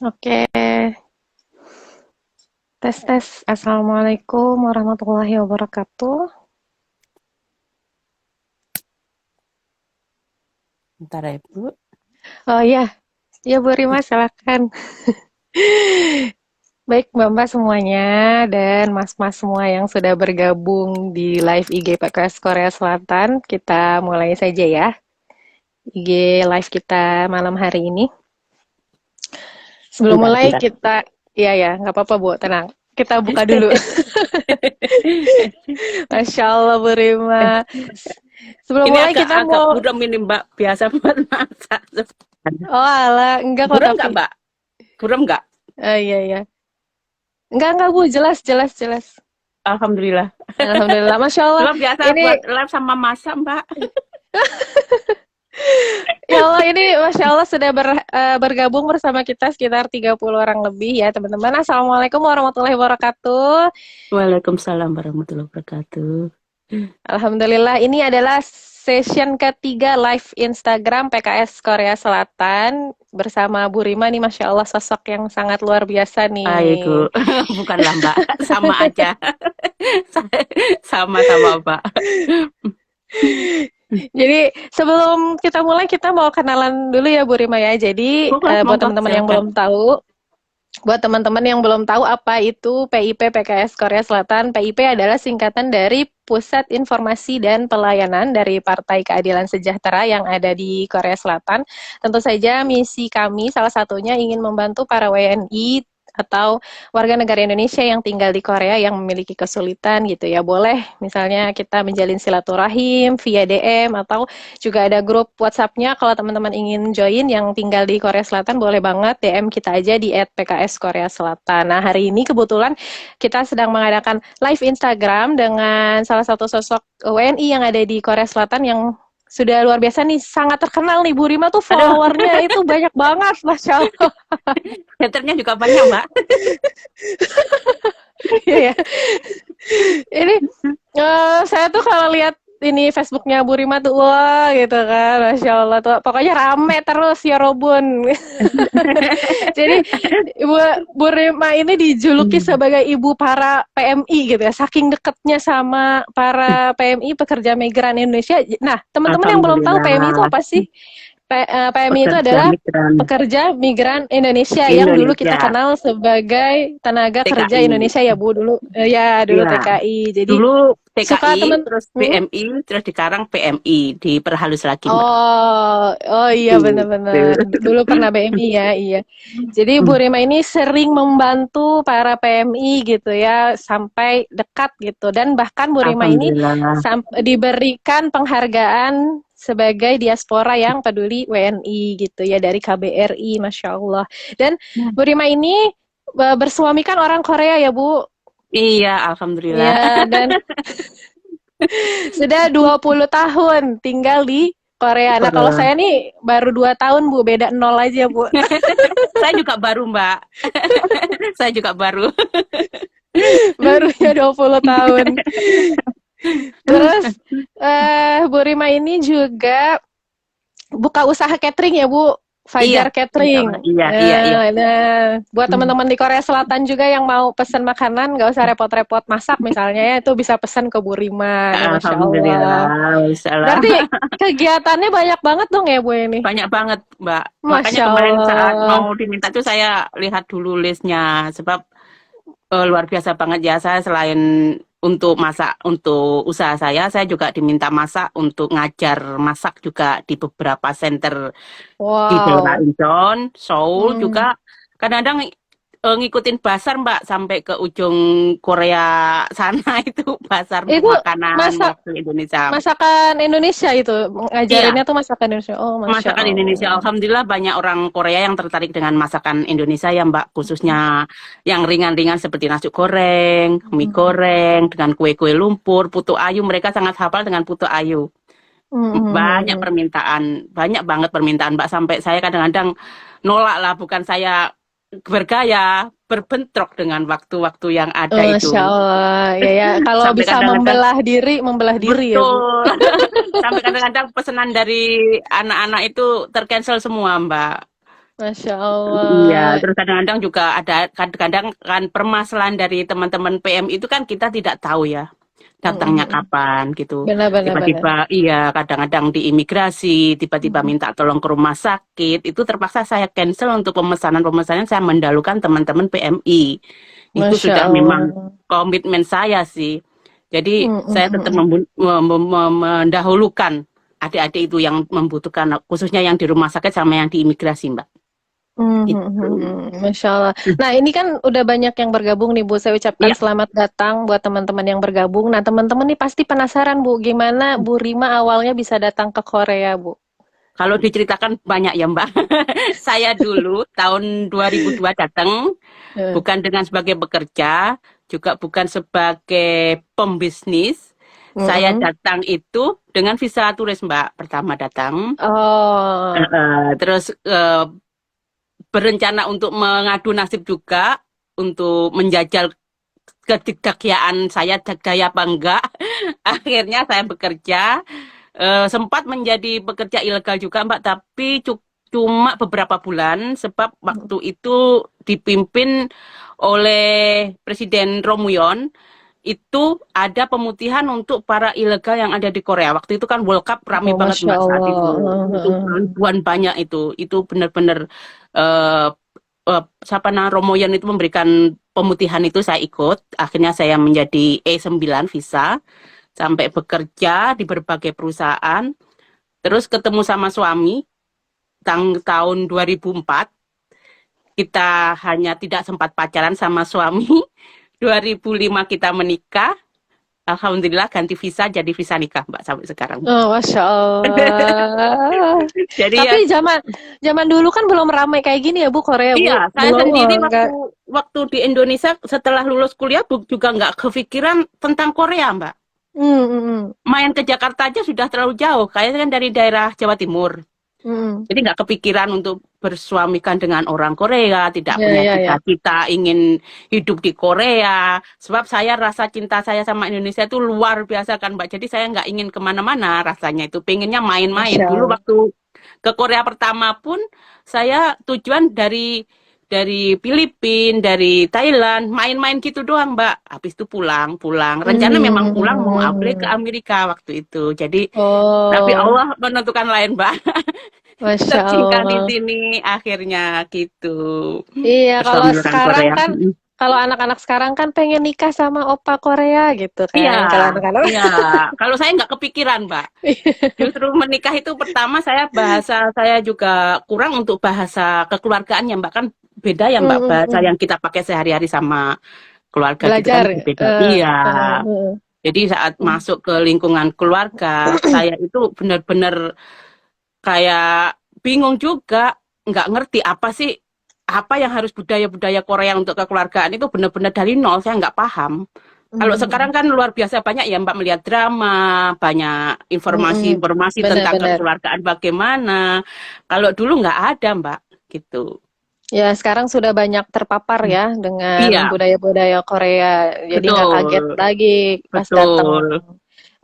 Oke, tes tes. Assalamualaikum warahmatullahi wabarakatuh. Bentar ya, Bu. Oh iya, ya Bu Rima silakan. Baik Mbak-mbak semuanya dan Mas-mas semua yang sudah bergabung di live IG PKS Korea Selatan, kita mulai saja ya IG live kita malam hari ini. Sebelum Bentar, mulai bentar. kita, iya ya, nggak apa-apa Bu, tenang. Kita buka dulu. Masya Allah Bu Rima. Sebelum Ini mulai agak kita agak mau, buram ini, Mbak. Biasa buat masak. oh alah, enggak kok Buram tapi. nggak, Mbak? Buram nggak? Iya, iya. Enggak, Bu. Jelas, jelas, jelas. Alhamdulillah. Alhamdulillah. Masya Allah. Cuma biasa Ini, buat live sama masak, Mbak. ya Allah, ini Masya Allah sudah bergabung bersama kita sekitar 30 orang lebih ya, teman-teman. Assalamualaikum warahmatullahi wabarakatuh. Waalaikumsalam warahmatullahi wabarakatuh. Alhamdulillah, ini adalah session ketiga live Instagram PKS Korea Selatan bersama Bu Rima nih, Masya Allah, sosok yang sangat luar biasa Aigoo, nih. bukanlah Mbak, sama aja. Sama-sama, Mbak. Jadi sebelum kita mulai kita mau kenalan dulu ya Bu Rima ya. Jadi Monggo, buat monggo, teman-teman yang silakan. belum tahu, apa itu PIP PKS Korea Selatan. PIP adalah singkatan dari Pusat Informasi dan Pelayanan dari Partai Keadilan Sejahtera yang ada di Korea Selatan. Tentu saja misi kami salah satunya ingin membantu para WNI atau warga negara Indonesia yang tinggal di Korea yang memiliki kesulitan gitu ya. Boleh misalnya kita menjalin silaturahim via DM atau juga ada grup WhatsApp-nya kalau teman-teman ingin join yang tinggal di Korea Selatan boleh banget DM kita aja di @pks_korea Selatan. Nah, hari ini kebetulan kita sedang mengadakan live Instagram dengan salah satu sosok WNI yang ada di Korea Selatan yang sudah luar biasa nih, sangat terkenal nih Bu Rima tuh Aduh, followernya itu banyak banget, Masya Allah. haternya juga banyak, Mbak. Iya ya. Ini saya tuh kalau lihat ini Facebooknya Bu Rima tuh wah gitu kan, Masya Allah tuh pokoknya rame terus ya Robun. Jadi Ibu Bu Rima ini dijuluki Hmm. sebagai ibu para PMI gitu ya, saking deketnya sama para PMI pekerja migran Indonesia. Nah, teman-teman yang belum tahu PMI itu Alhamdulillah. apa sih? PMI itu Pekerja adalah migran pekerja migran Indonesia yang dulu kita Indonesia, kenal sebagai tenaga kerja TKI. Indonesia ya Bu dulu. Ya, dulu Iya, TKI. Jadi dulu suka TKI, temen. terus Hmm? PMI, terus sekarang PMI, diperhalus lagi, Mbak. Oh, oh iya benar-benar. Gitu. Dulu pernah PMI ya, iya. Jadi Bu Hmm, Rima ini sering membantu para PMI gitu ya, sampai dekat gitu. Dan bahkan Bu Rima ini Alhamdulillah. diberikan penghargaan sebagai diaspora yang peduli WNI gitu ya dari KBRI, Masya Allah. Dan Bu Rima ini bersuamikan orang Korea ya Bu. Iya, Alhamdulillah. Ya, dan sudah 20 tahun tinggal di Korea. Nah, kalau Korea. saya nih baru 2 tahun, Bu. Beda nol aja, Bu. Saya juga baru, Mbak. Saya juga baru. Barunya 20 tahun. Terus, Bu Rima ini juga buka usaha catering ya, Bu. Iya, Fajar insya Allah. Catering. Iya, iya, iya. Nah, buat Hmm. teman-teman di Korea Selatan juga yang mau pesan makanan, nggak usah repot-repot masak misalnya ya, itu bisa pesan ke Bu Rima. Nih, Masya Allah. Alhamdulillah. Masalah. Berarti kegiatannya banyak banget dong ya, Bu, ini? Banyak banget, Mbak. Makanya Masya kemarin saat Allah. mau diminta tuh saya lihat dulu listnya. Sebab luar biasa banget ya. Saya selain untuk masak untuk usaha saya juga diminta masak untuk ngajar masak juga di beberapa center di daerah Wow. Incheon, Seoul Hmm. juga. Kadang-kadang ngikutin pasar, Mbak, sampai ke ujung Korea sana itu pasar untuk Itu makanan masak waktu Indonesia. masakan Indonesia itu Iya, ngajarinnya tuh masakan Indonesia. Oh, Masya masakan Indonesia. Allah. Alhamdulillah banyak orang Korea yang tertarik dengan masakan Indonesia ya, Mbak, khususnya yang ringan-ringan seperti nasi goreng, mie Hmm. goreng, dengan kue-kue lumpur, putu ayu. Mereka sangat hafal dengan putu ayu. Banyak Hmm. permintaan, banyak banget permintaan, Mbak. Sampai saya kadang-kadang nolak lah, bukan saya bergaya, berbentrok dengan waktu-waktu yang ada Masya itu. Allah. Ya, ya. Kalau Sampai bisa kadang-kadang, membelah diri ya, Bu. betul. Sampai kadang-kadang pesanan dari anak-anak itu tercancel semua, Mbak. Masya Iya, Allah. terus kadang-kadang juga ada kadang-kadang kan permasalahan dari teman-teman PM itu kan kita tidak tahu ya datangnya Mm-mm. kapan gitu. Benar, benar, benar. Tiba-tiba iya kadang-kadang di imigrasi, tiba-tiba Mm. minta tolong ke rumah sakit, itu terpaksa saya cancel untuk pemesanan-pemesanan saya mendahulukan teman-teman PMI. Itu Masya sudah memang Allah. komitmen saya sih. Jadi saya tetap Mm-mm. mendahulukan adik-adik itu yang membutuhkan, khususnya yang di rumah sakit sama yang di imigrasi, Mbak. Itu. Masya Allah. Nah, ini kan udah banyak yang bergabung nih, Bu. Saya ucapkan Iya, selamat datang buat teman-teman yang bergabung. Nah, teman-teman nih pasti penasaran, Bu, gimana Bu Rima awalnya bisa datang ke Korea, Bu? kalau diceritakan banyak ya Mbak. Saya dulu tahun 2002 datang, Eh, bukan dengan sebagai pekerja, juga bukan sebagai pembisnis. Saya mm-mm. datang itu dengan visa turis Mbak, pertama datang. Oh, Terus berencana untuk mengadu nasib juga, untuk menjajal kedikdakyaan saya daya apa enggak. Akhirnya saya bekerja. Sempat menjadi pekerja ilegal juga Mbak, tapi cuma beberapa bulan sebab waktu itu dipimpin oleh Presiden Romuyon, itu ada pemutihan untuk para ilegal yang ada di Korea. Waktu itu kan World Cup rame oh, banget Masya Mbak saat Allah. itu bantuan banyak itu benar-benar eh, siapa namanya Romoyon itu memberikan pemutihan itu saya ikut. Akhirnya saya menjadi E9 visa sampai bekerja di berbagai perusahaan. Terus ketemu sama suami tahun 2004. Kita hanya tidak sempat pacaran sama suami. 2005 kita menikah. Alhamdulillah ganti visa jadi visa nikah Mbak sampai sekarang. Oh, Masya Allah. Jadi ya Tapi zaman zaman dulu kan belum ramai kayak gini ya, Bu, Korea, iya, Bu. saya Belum sendiri waktu enggak. waktu di Indonesia setelah lulus kuliah juga nggak kepikiran tentang Korea, Mbak. Hmm, Main ke Jakarta aja sudah terlalu jauh. Kayaknya kan dari daerah Jawa Timur. hmm. Jadi nggak kepikiran untuk bersuamikan dengan orang Korea, tidak Ya, punya ya, ya. cita-cita ingin hidup di Korea. Sebab saya rasa cinta saya sama Indonesia itu luar biasa kan, Mbak. Jadi saya nggak ingin kemana-mana rasanya itu. Pengennya main-main. Masya Dulu Allah. waktu ke Korea pertama pun saya tujuan dari Filipina, dari Thailand, main-main gitu doang, Mbak. Habis itu pulang. Rencana memang pulang mau upgrade ke Hmm. Amerika waktu itu. Jadi, tapi Oh, Allah menentukan lain, Mbak. Masya Tercinta di Allah. sini akhirnya gitu. Iya, kalau Bersama orang sekarang Korea. kan, kalau anak-anak sekarang kan pengen nikah sama opa Korea gitu Iya, kan. Kalau anak-anak. iya. Kalau saya nggak kepikiran, Mbak. Justru menikah itu pertama bahasa saya juga kurang untuk bahasa kekeluargaannya, Mbak. Kan beda ya, Mbak, bahasa Hmm. yang kita pakai sehari-hari sama keluarga gitu kan Belajar. beda. Iya. Uh. Jadi saat masuk ke lingkungan keluarga, saya itu benar-benar kayak bingung juga, nggak ngerti apa sih, apa yang harus budaya-budaya Korea untuk kekeluargaan itu benar-benar dari nol, saya nggak paham. Kalau sekarang kan luar biasa banyak ya Mbak melihat drama, banyak informasi-informasi tentang Benar-benar. kekeluargaan bagaimana. Kalau dulu nggak ada Mbak, gitu. Ya, sekarang sudah banyak terpapar ya dengan Iya, budaya-budaya Korea. Jadi nggak kaget betul, lagi pas datang. betul.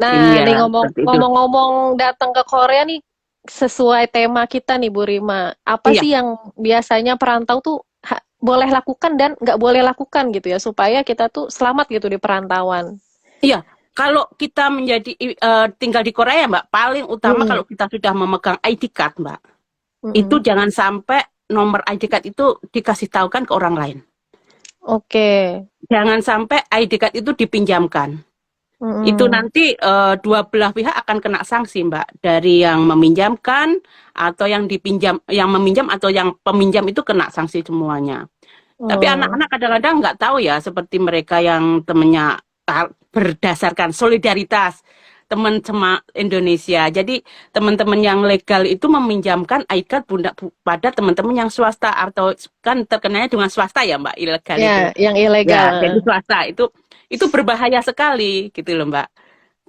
Nah, Iya, nih seperti itu. ngomong-ngomong datang ke Korea nih sesuai tema kita nih Bu Rima. Apa Iya, sih yang biasanya perantau tuh boleh lakukan dan nggak boleh lakukan gitu ya supaya kita tuh selamat gitu di perantauan. iya. Kalau kita tinggal di Korea, Mbak, paling utama Mm-mm, kalau kita sudah memegang ID card, Mbak, itu mm-mm. jangan sampai nomor ID card itu dikasih tahukan ke orang lain. Oke. Jangan sampai ID card itu dipinjamkan. Itu Mm-mm. nanti dua belah pihak akan kena sanksi, Mbak. Dari yang meminjamkan atau yang dipinjam, yang meminjam atau yang peminjam itu kena sanksi semuanya. Tapi Oh, anak-anak kadang-kadang nggak tahu ya, seperti mereka yang temennya berdasarkan solidaritas teman sama Indonesia. Jadi teman-teman yang legal itu meminjamkan iCard pada teman-teman yang swasta atau kan terkenanya dengan swasta ya Mbak, ilegal itu. ya, yang Ya, ilegal. jadi swasta itu berbahaya sekali gitu loh Mbak.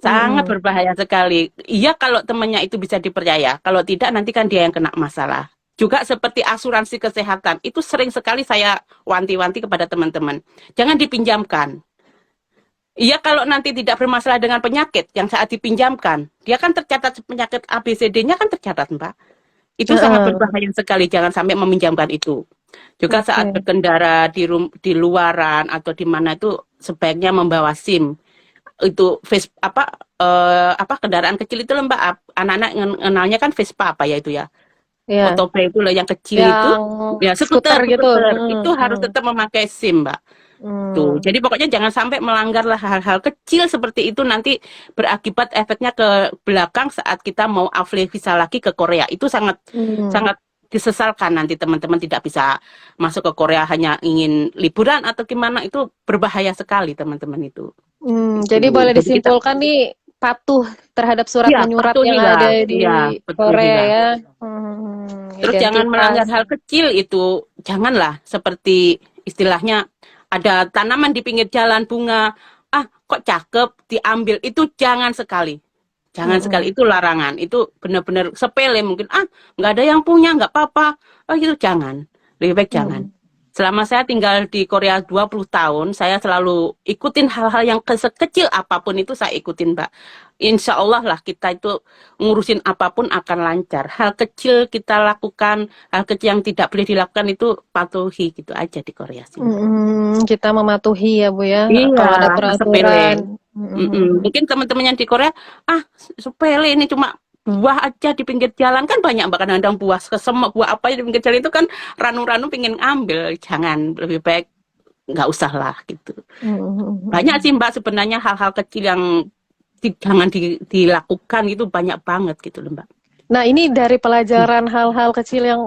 Sangat Mm-mm. berbahaya sekali. Iya kalau temannya itu bisa dipercaya. Kalau tidak nanti kan dia yang kena masalah. Juga seperti asuransi kesehatan. Itu sering sekali saya wanti-wanti kepada teman-teman. Jangan dipinjamkan. Iya kalau nanti tidak bermasalah dengan penyakit yang saat dipinjamkan. Dia kan tercatat penyakit ABCD-nya kan tercatat Mbak. Itu sangat Heeh. berbahaya sekali, jangan sampai meminjamkan itu. Juga saat Oke. berkendara di luaran atau di mana itu sebaiknya membawa SIM. Itu apa kendaraan kecil itu lembak anak-anak kenalnya kan Vespa apa ya itu ya. Ya, Otobay itu loh yang kecil itu. yang Ya, skuter skuter, gitu. skuter. Hmm, Itu harus hmm, tetap memakai SIM, Mbak. Tuh, hmm. jadi pokoknya jangan sampai melanggar lah hal-hal kecil seperti itu nanti berakibat efeknya ke belakang saat kita mau apply visa lagi ke Korea. Itu sangat Hmm. sangat disesalkan nanti teman-teman tidak bisa masuk ke Korea hanya ingin liburan atau gimana itu berbahaya sekali teman-teman itu. Jadi Itu. boleh Jadi kita disimpulkan nih patuh terhadap surat ya menyurat yang patuhilah, ada di ya Korea patuhilah. ya. Terus jangan Identitas. melanggar hal kecil itu, janganlah seperti istilahnya ada tanaman di pinggir jalan bunga, ah kok cakep diambil itu jangan sekali, jangan sekali Mm-mm. itu larangan, itu benar-benar sepele mungkin nggak ada yang punya nggak apa-apa, oh itu jangan, lebih baik jangan. Mm-mm. Selama saya tinggal di Korea 20 tahun, saya selalu ikutin hal-hal yang sekecil apapun itu saya ikutin, Mbak. Insya Allah lah kita itu ngurusin apapun akan lancar. Hal kecil kita lakukan, hal kecil yang tidak boleh dilakukan itu patuhi gitu aja di Korea sih, Mbak. Kita mematuhi ya Bu ya, Iya, kalau ada sepele. peraturan. Mm-mm. Mungkin teman-teman yang di Korea, sepele ini cuma buah aja di pinggir jalan kan banyak Mbak kadang-kadang buah kesemek, buah apa aja di pinggir jalan itu kan ranu-ranu pengen ambil. Jangan, lebih baik nggak usah lah gitu. Banyak Mm-mm. sih Mbak sebenarnya hal-hal kecil yang jangan dilakukan itu banyak banget gitu loh Mbak. Nah, ini dari pelajaran hal-hal kecil yang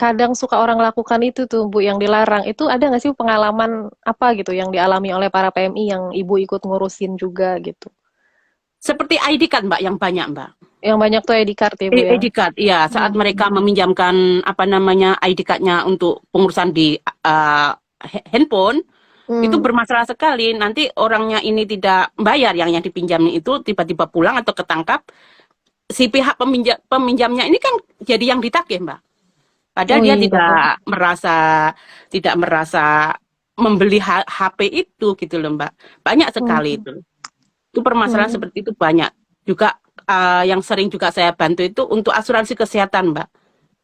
kadang suka orang lakukan itu tuh, Bu, yang dilarang. Itu ada nggak sih pengalaman apa gitu yang dialami oleh para PMI yang Ibu ikut ngurusin juga gitu? Seperti ID card Mbak yang banyak Mbak. Yang banyak tuh ID card ya, Bu ya? ID card, iya. Saat mereka Hmm. meminjamkan apa namanya ID cardnya untuk pengurusan di handphone, itu Hmm. bermasalah sekali. Nanti orangnya ini tidak bayar yang dipinjam itu tiba-tiba pulang atau ketangkap. Si pihak peminjamnya ini kan jadi yang ditagih, Mbak. Padahal Oh dia iya. tidak merasa membeli HP itu gitu loh, Mbak. Banyak sekali Hmm. itu. Itu permasalahan Hmm. seperti itu banyak. Juga yang sering juga saya bantu itu untuk asuransi kesehatan, Mbak.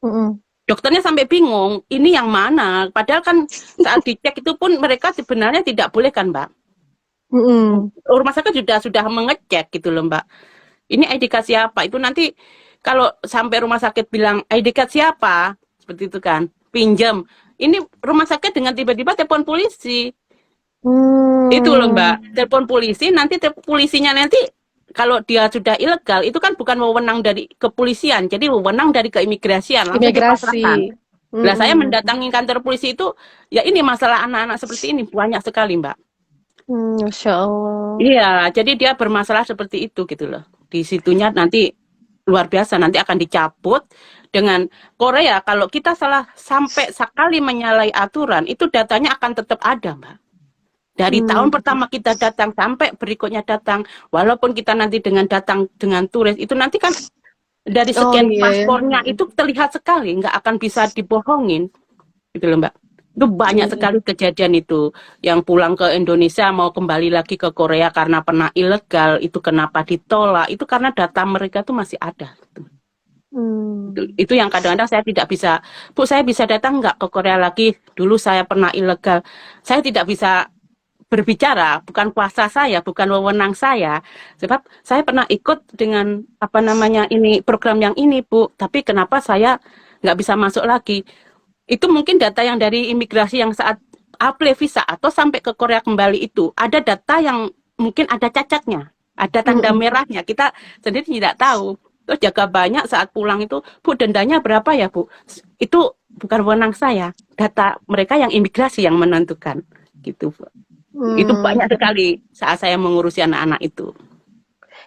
Hmm. Dokternya sampai bingung, ini yang mana? Padahal kan saat dicek itu pun mereka sebenarnya tidak boleh kan, Mbak. Hmm. Rumah sakit sudah mengecek gitu loh, Mbak. Ini ID card siapa? Itu nanti kalau sampai rumah sakit bilang ID card siapa? Seperti itu kan. Pinjam. Ini rumah sakit dengan tiba-tiba telepon polisi. Itu loh Hmm. Mbak, telepon polisi, nanti polisinya nanti kalau dia sudah ilegal, itu kan bukan wewenang dari kepolisian, jadi wewenang dari keimigrasian, langsung Imigrasi. dipasrahkan. Lah saya Hmm. mendatangi kantor polisi itu, ya ini masalah anak-anak seperti ini, banyak sekali Mbak. Masya Allah. Iya, jadi dia bermasalah seperti itu gitu loh. Di situnya nanti luar biasa, nanti akan dicabut dengan Korea, kalau kita salah sampai sekali menyalahi aturan, itu datanya akan tetap ada Mbak. Dari tahun Hmm. pertama kita datang sampai berikutnya datang, walaupun kita nanti datang dengan turis, itu nanti kan dari Oh sekian iya ya. paspornya itu terlihat sekali, nggak akan bisa dibohongin, gitu loh Mbak. Itu banyak Hmm. sekali kejadian itu, yang pulang ke Indonesia mau kembali lagi ke Korea karena pernah ilegal, itu kenapa ditolak, itu karena data mereka tuh masih ada. Hmm. Itu yang kadang-kadang saya tidak bisa, Bu saya bisa datang nggak ke Korea lagi, dulu saya pernah ilegal, saya tidak bisa berbicara, bukan kuasa saya, bukan wewenang saya. Sebab saya pernah ikut dengan apa namanya ini program yang ini, Bu. Tapi kenapa saya nggak bisa masuk lagi? Itu mungkin data yang dari imigrasi yang saat apply visa atau sampai ke Korea kembali itu ada data yang mungkin ada cacatnya, ada tanda Hmm. merahnya. Kita sendiri tidak tahu. Terus jaga banyak saat pulang itu, Bu dendanya berapa ya, Bu? Itu bukan wewenang saya. Data mereka yang imigrasi yang menentukan, gitu, Bu. Itu Hmm. banyak sekali saat saya mengurusi anak-anak itu.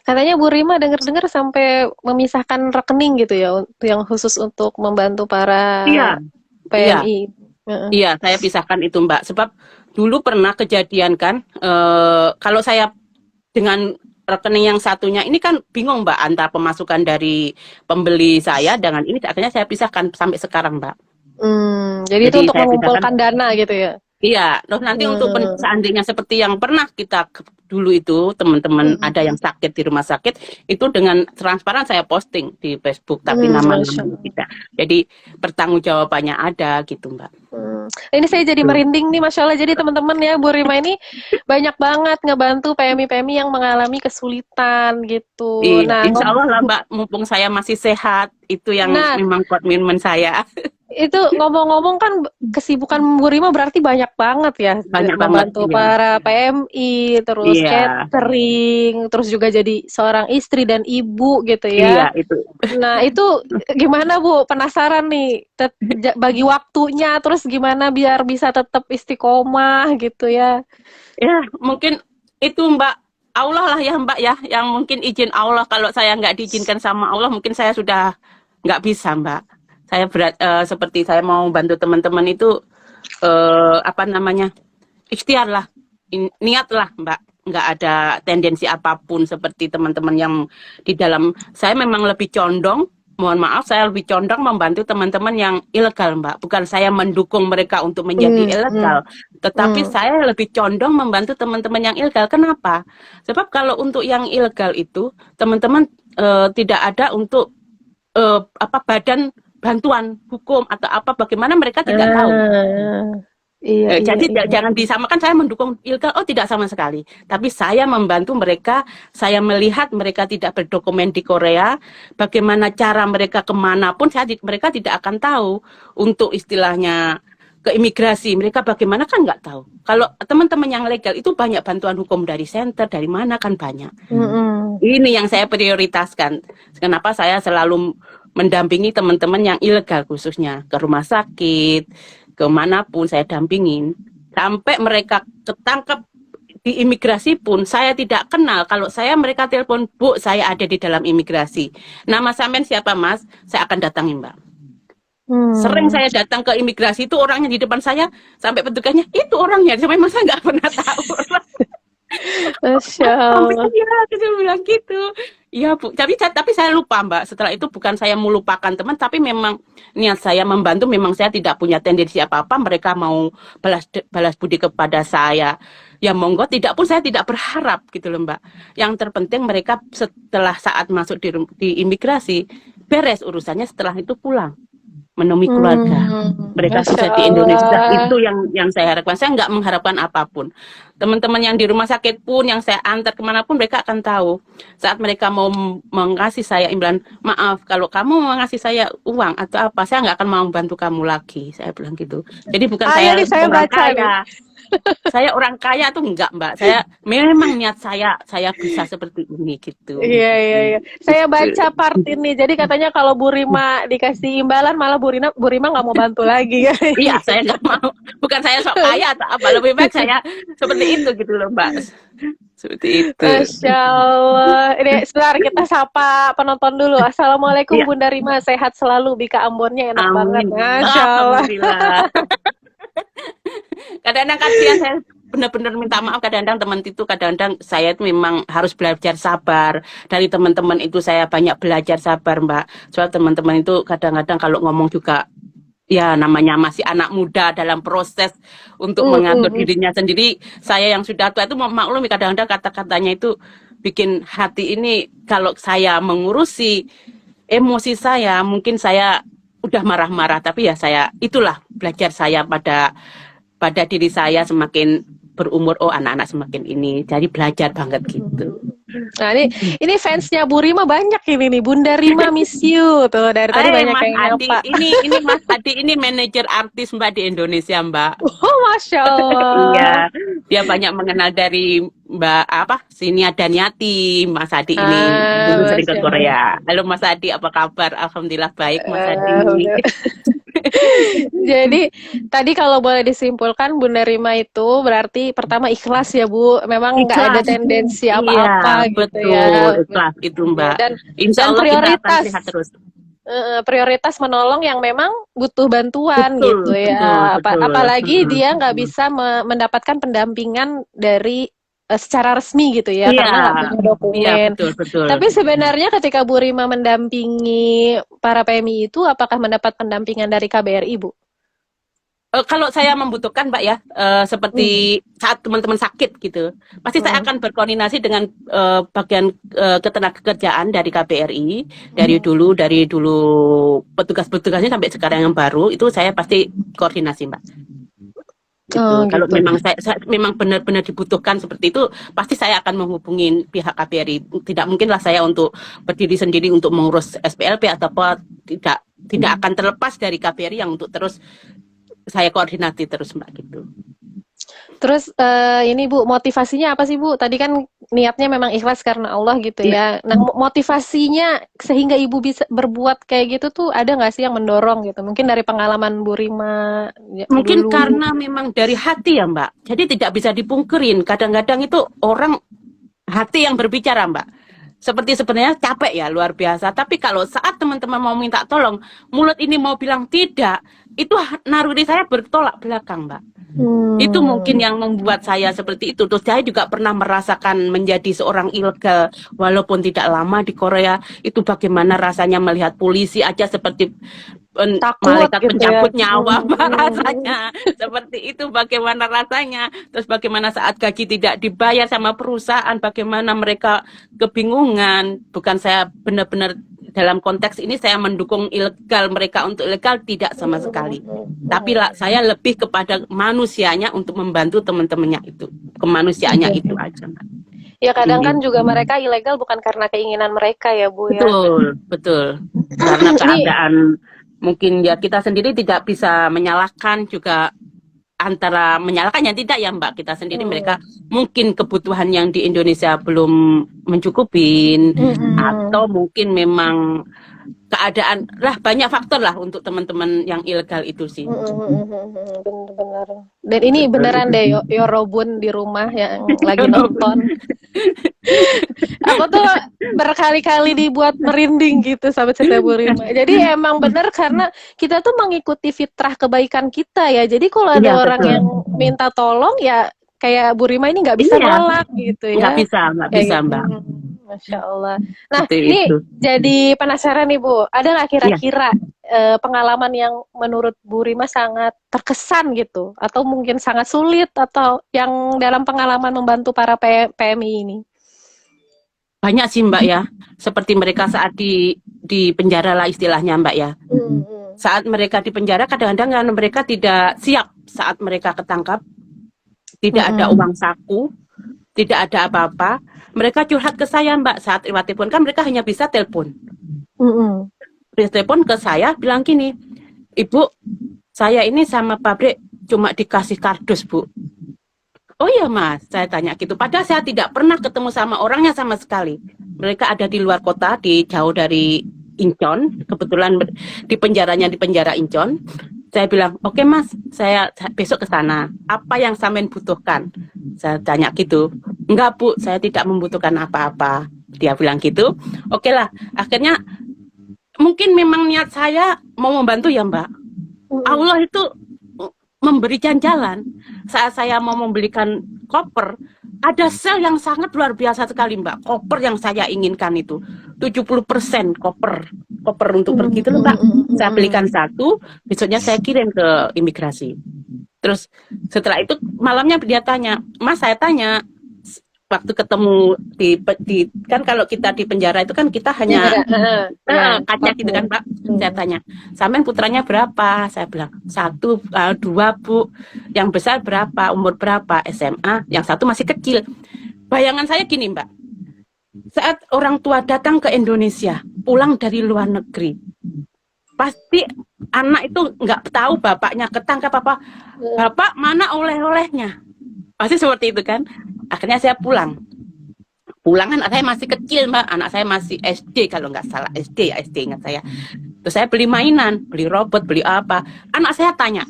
Katanya Bu Rima dengar-dengar sampai memisahkan rekening gitu ya, yang khusus untuk membantu para Iya, iya, PMI. Heeh. iya, saya pisahkan itu Mbak. Sebab dulu pernah kejadian kan, kalau saya dengan rekening yang satunya ini kan bingung Mbak antara pemasukan dari pembeli saya dengan ini akhirnya saya pisahkan sampai sekarang Mbak. Jadi itu Jadi untuk saya pisahkan. mengumpulkan dana gitu ya? Iya, terus nanti untuk Hmm. seandainya seperti yang pernah kita dulu itu teman-teman ada yang sakit di rumah sakit itu dengan transparan saya posting di Facebook tapi Masya nama-namanya Allah. tidak. Jadi pertanggungjawabannya ada gitu Mbak. Ini saya jadi Tuh. merinding nih, Masya Allah. Jadi teman-teman ya, Bu Rima ini banyak banget ngebantu PMI-PMI yang mengalami kesulitan gitu. Iya, Nah, insya Allah lah Mbak, mumpung saya masih sehat, itu yang nah, memang komitmen saya. itu ngomong-ngomong kan kesibukan Bu Rima berarti banyak banget ya, Banyak banget, membantu iya. para PMI, terus Iya, catering, terus juga jadi seorang istri dan ibu gitu iya ya. itu. Nah, itu gimana Bu? Penasaran nih, bagi waktunya, terus gimana biar bisa tetap istiqomah gitu ya. Ya, mungkin itu Mbak, Allah lah ya Mbak ya, yang mungkin izin Allah. Kalau saya nggak diizinkan sama Allah, mungkin saya sudah nggak bisa Mbak. Saya seperti saya mau bantu teman-teman itu, apa namanya, ikhtiar lah, niat lah Mbak. Nggak ada tendensi apapun seperti teman-teman yang di dalam. Saya memang lebih condong, mohon maaf, saya lebih condong membantu teman-teman yang ilegal Mbak. Bukan saya mendukung mereka untuk menjadi Hmm, hmm, ilegal, tetapi hmm. saya lebih condong membantu teman-teman yang ilegal. Kenapa? Sebab kalau untuk yang ilegal itu, teman-teman tidak ada untuk apa badan bantuan hukum atau apa, bagaimana mereka tidak tahu. Ah, iya, iya, Jadi iya. jangan disamakan saya mendukung ilegal, oh tidak sama sekali. Tapi saya membantu mereka, saya melihat mereka tidak berdokumen di Korea, bagaimana cara mereka kemanapun, mereka tidak akan tahu untuk istilahnya ke imigrasi, mereka bagaimana kan nggak tahu. Kalau teman-teman yang legal itu banyak bantuan hukum dari center, dari mana kan banyak. Mm-mm. Ini yang saya prioritaskan. Kenapa saya selalu mendampingi teman-teman yang ilegal khususnya ke rumah sakit, kemanapun saya dampingin. Sampai mereka ketangkep di imigrasi pun saya tidak kenal. Kalau saya mereka telepon, Bu, saya ada di dalam imigrasi. Nama sampean siapa Mas? Saya akan datangin Mbak. Sering Hmm. saya datang ke imigrasi itu orangnya di depan saya sampai petugasnya itu orangnya. Sampai masa nggak pernah tahu. Masya Sampai Allah. iya, saya bilang gitu. Iya Bu, tapi saya lupa Mbak. Setelah itu bukan saya melupakan teman, tapi memang niat saya membantu. Memang saya tidak punya tendensi apa-apa. Mereka mau balas budi kepada saya, ya monggo. Tidak pun saya tidak berharap gitu loh Mbak. Yang terpenting mereka setelah saat masuk di imigrasi beres urusannya. Setelah itu pulang menemui keluarga. Mereka Masya sukses di Indonesia, Allah. itu yang saya harapkan. Saya nggak mengharapkan apapun. Teman-teman yang di rumah sakit pun, yang saya antar kemanapun, mereka akan tahu. Saat mereka mau mengasih saya imbalan, maaf, kalau kamu mau mengasih saya uang atau apa, saya nggak akan mau bantu kamu lagi. Saya bilang gitu. Jadi bukan Ah, ya saya nih saya orang baca nih. kaya. Saya orang kaya tuh enggak, Mbak. Saya memang niat saya bisa seperti ini gitu. Iya, iya, iya. Saya baca part Gitu. ini. Jadi katanya kalau Bu Rima dikasih imbalan, malah Bu Rima nggak mau bantu lagi. Iya, saya nggak mau. Bukan saya sok kaya atau apa. Lebih baik saya seperti itu gitu loh, Mbak. Seperti itu. Masya Allah. Ini sebentar kita sapa penonton dulu. Assalamualaikum Iya, Bunda Rima. Sehat selalu. Bika Ambonnya enak banget. amin. Masya Allah. Alhamdulillah. Kadang-kadang kasihan saya benar-benar minta maaf, kadang-kadang teman itu, kadang-kadang saya itu memang harus belajar sabar. Dari teman-teman itu saya banyak belajar sabar, Mbak. Soal teman-teman itu kadang-kadang kalau ngomong juga ya namanya masih anak muda dalam proses untuk Mm, mm, mengatur mm. dirinya sendiri. Saya yang sudah tua itu maklumi kadang-kadang kata-katanya itu bikin hati ini, kalau saya mengurusi emosi saya, mungkin saya udah marah-marah, tapi ya saya itulah belajar saya pada diri saya semakin berumur, oh anak-anak semakin ini, jadi belajar banget gitu. Nah, ini fansnya Bu Rima banyak ini nih. Bunda Rima miss you. Tuh, dari tadi banyak Mas yang Adi, nyapa. ini Mas Adi ini manajer artis Mbak di Indonesia Mbak. Oh, Masya Iya, Allah. dia banyak mengenal dari Mbak apa Sinia Daniati, Mas Adi ini Ah, dulu sering ke Masya Allah. Korea. Halo Mas Adi, apa kabar? Alhamdulillah baik Mas Adi. Udah. Jadi tadi kalau boleh disimpulkan Bunda Rima itu berarti pertama ikhlas ya Bu. Memang nggak ada Ikhlas, tendensi iya apa-apa gitu betul, ya. ikhlas itu Ya, Mbak. dan Insya dan Allah kita akan sehat terus. prioritas menolong yang memang butuh bantuan Betul, gitu betul, ya. betul. Apalagi Mm, dia nggak mm. bisa mendapatkan pendampingan dari secara resmi gitu ya, Iya, karena nggak punya iya dokumen. betul, betul. Tapi sebenarnya ketika Bu Rima mendampingi para PMI itu, apakah mendapat pendampingan dari KBRI, Bu? Kalau saya membutuhkan, Mbak ya, seperti saat teman-teman sakit gitu, pasti saya akan berkoordinasi dengan bagian ketenagakerjaan dari KBRI, dari dulu petugas-petugasnya sampai sekarang yang baru itu saya pasti koordinasi, Mbak. Gitu. Kalau Gitu. memang saya memang benar-benar dibutuhkan seperti itu, pasti saya akan menghubungi pihak KBRI. Tidak mungkinlah saya untuk berdiri sendiri untuk mengurus SPLP atau apa, tidak akan terlepas dari KBRI yang untuk terus saya koordinasi terus, Mbak, gitu. Terus ini Bu, motivasinya apa sih Bu? Tadi kan niatnya memang ikhlas karena Allah gitu ya. Nah, motivasinya sehingga Ibu bisa berbuat kayak gitu tuh ada nggak sih yang mendorong gitu? Mungkin dari pengalaman Bu Rima Mungkin dulu. karena memang dari hati ya, Mbak. Jadi tidak bisa dipungkirin. Kadang-kadang itu orang hati yang berbicara, Mbak. Seperti sebenarnya capek ya, luar biasa. Tapi kalau saat teman-teman mau minta tolong, mulut ini mau bilang tidak, itu naluri saya bertolak belakang, Mbak. Itu mungkin yang membuat saya seperti itu. Terus saya juga pernah merasakan menjadi seorang ilegal walaupun tidak lama di Korea. Itu bagaimana rasanya melihat polisi aja seperti Takut malaikat gitu pencabut ya. nyawa, Pak, rasanya. Seperti itu bagaimana rasanya. Terus bagaimana saat gaji tidak dibayar sama perusahaan, bagaimana mereka kebingungan. Bukan saya benar-benar dalam konteks ini saya mendukung ilegal, mereka untuk ilegal tidak sama sekali. Tapi saya lebih kepada manusianya untuk membantu teman-temannya itu. Kemanusiaannya itu aja. Ya kadang kan juga mereka ilegal bukan karena keinginan mereka ya Bu ya. Betul. Karena keadaan mungkin ya kita sendiri tidak bisa menyalahkan juga antara menyalahkan yang tidak ya Mbak, kita sendiri mereka mungkin kebutuhan yang di Indonesia belum mencukupin atau mungkin memang keadaan lah, banyak faktor lah untuk teman-teman yang ilegal itu sih. Benar-benar. Dan ini beneran deh Yorobun di rumah yang lagi nonton. Aku tuh berkali-kali dibuat merinding gitu sama cerita Bu Rima. Jadi emang bener karena kita tuh mengikuti fitrah kebaikan kita ya. Jadi kalau ada orang yang minta tolong ya kayak Bu Rima ini nggak bisa nolak gitu ya. Nggak bisa gitu. Mbak. Masya Allah. Nah ini jadi penasaran nih Bu, ada nggak kira-kira pengalaman yang menurut Bu Rima sangat terkesan gitu, atau mungkin sangat sulit, atau yang dalam pengalaman membantu para PMI ini? Banyak sih Mbak ya, seperti mereka saat di penjara lah istilahnya Mbak ya. Saat mereka di penjara kadang-kadang mereka tidak siap saat mereka ketangkap, tidak ada uang saku, tidak ada apa-apa. Mereka curhat ke saya Mbak saat lewat telepon, kan mereka hanya bisa telepon. Telepon ke saya bilang gini, Ibu, saya ini sama pabrik cuma dikasih kardus Bu. Oh iya Mas, saya tanya gitu. Padahal saya tidak pernah ketemu sama orangnya sama sekali. Mereka ada di luar kota, jauh dari Incheon. Kebetulan di penjara Incheon. Saya bilang, oke Mas, saya besok ke sana. Apa yang sampean butuhkan? Saya tanya gitu. Enggak Bu, saya tidak membutuhkan apa-apa. Dia bilang gitu. Oke lah, akhirnya mungkin memang niat saya mau membantu ya Mbak. Allah itu memberi jalan. Saat saya mau membelikan koper, ada sel yang sangat luar biasa sekali Mbak. Koper yang saya inginkan itu 70% koper untuk pergi itu Mbak. Saya belikan satu, besoknya saya kirim ke imigrasi. Terus setelah itu malamnya dia tanya, Mas, saya tanya waktu ketemu di kan kalau kita di penjara itu kan kita hanya kaca gitu kan Pak. Saya tanya, sampean putranya berapa? Saya bilang 1, 2 Bu. Yang besar berapa? Umur berapa? SMA. Yang satu masih kecil. Bayangan saya gini Mbak, saat orang tua datang ke Indonesia, pulang dari luar negeri, pasti anak itu nggak tahu bapaknya ketangkap apa. Bapak mana oleh-olehnya? Pasti seperti itu kan. Akhirnya saya pulang kan anak saya masih kecil Mbak, anak saya masih SD kalau nggak salah, SD ingat saya. Terus saya beli mainan, beli robot, beli apa. Anak saya tanya,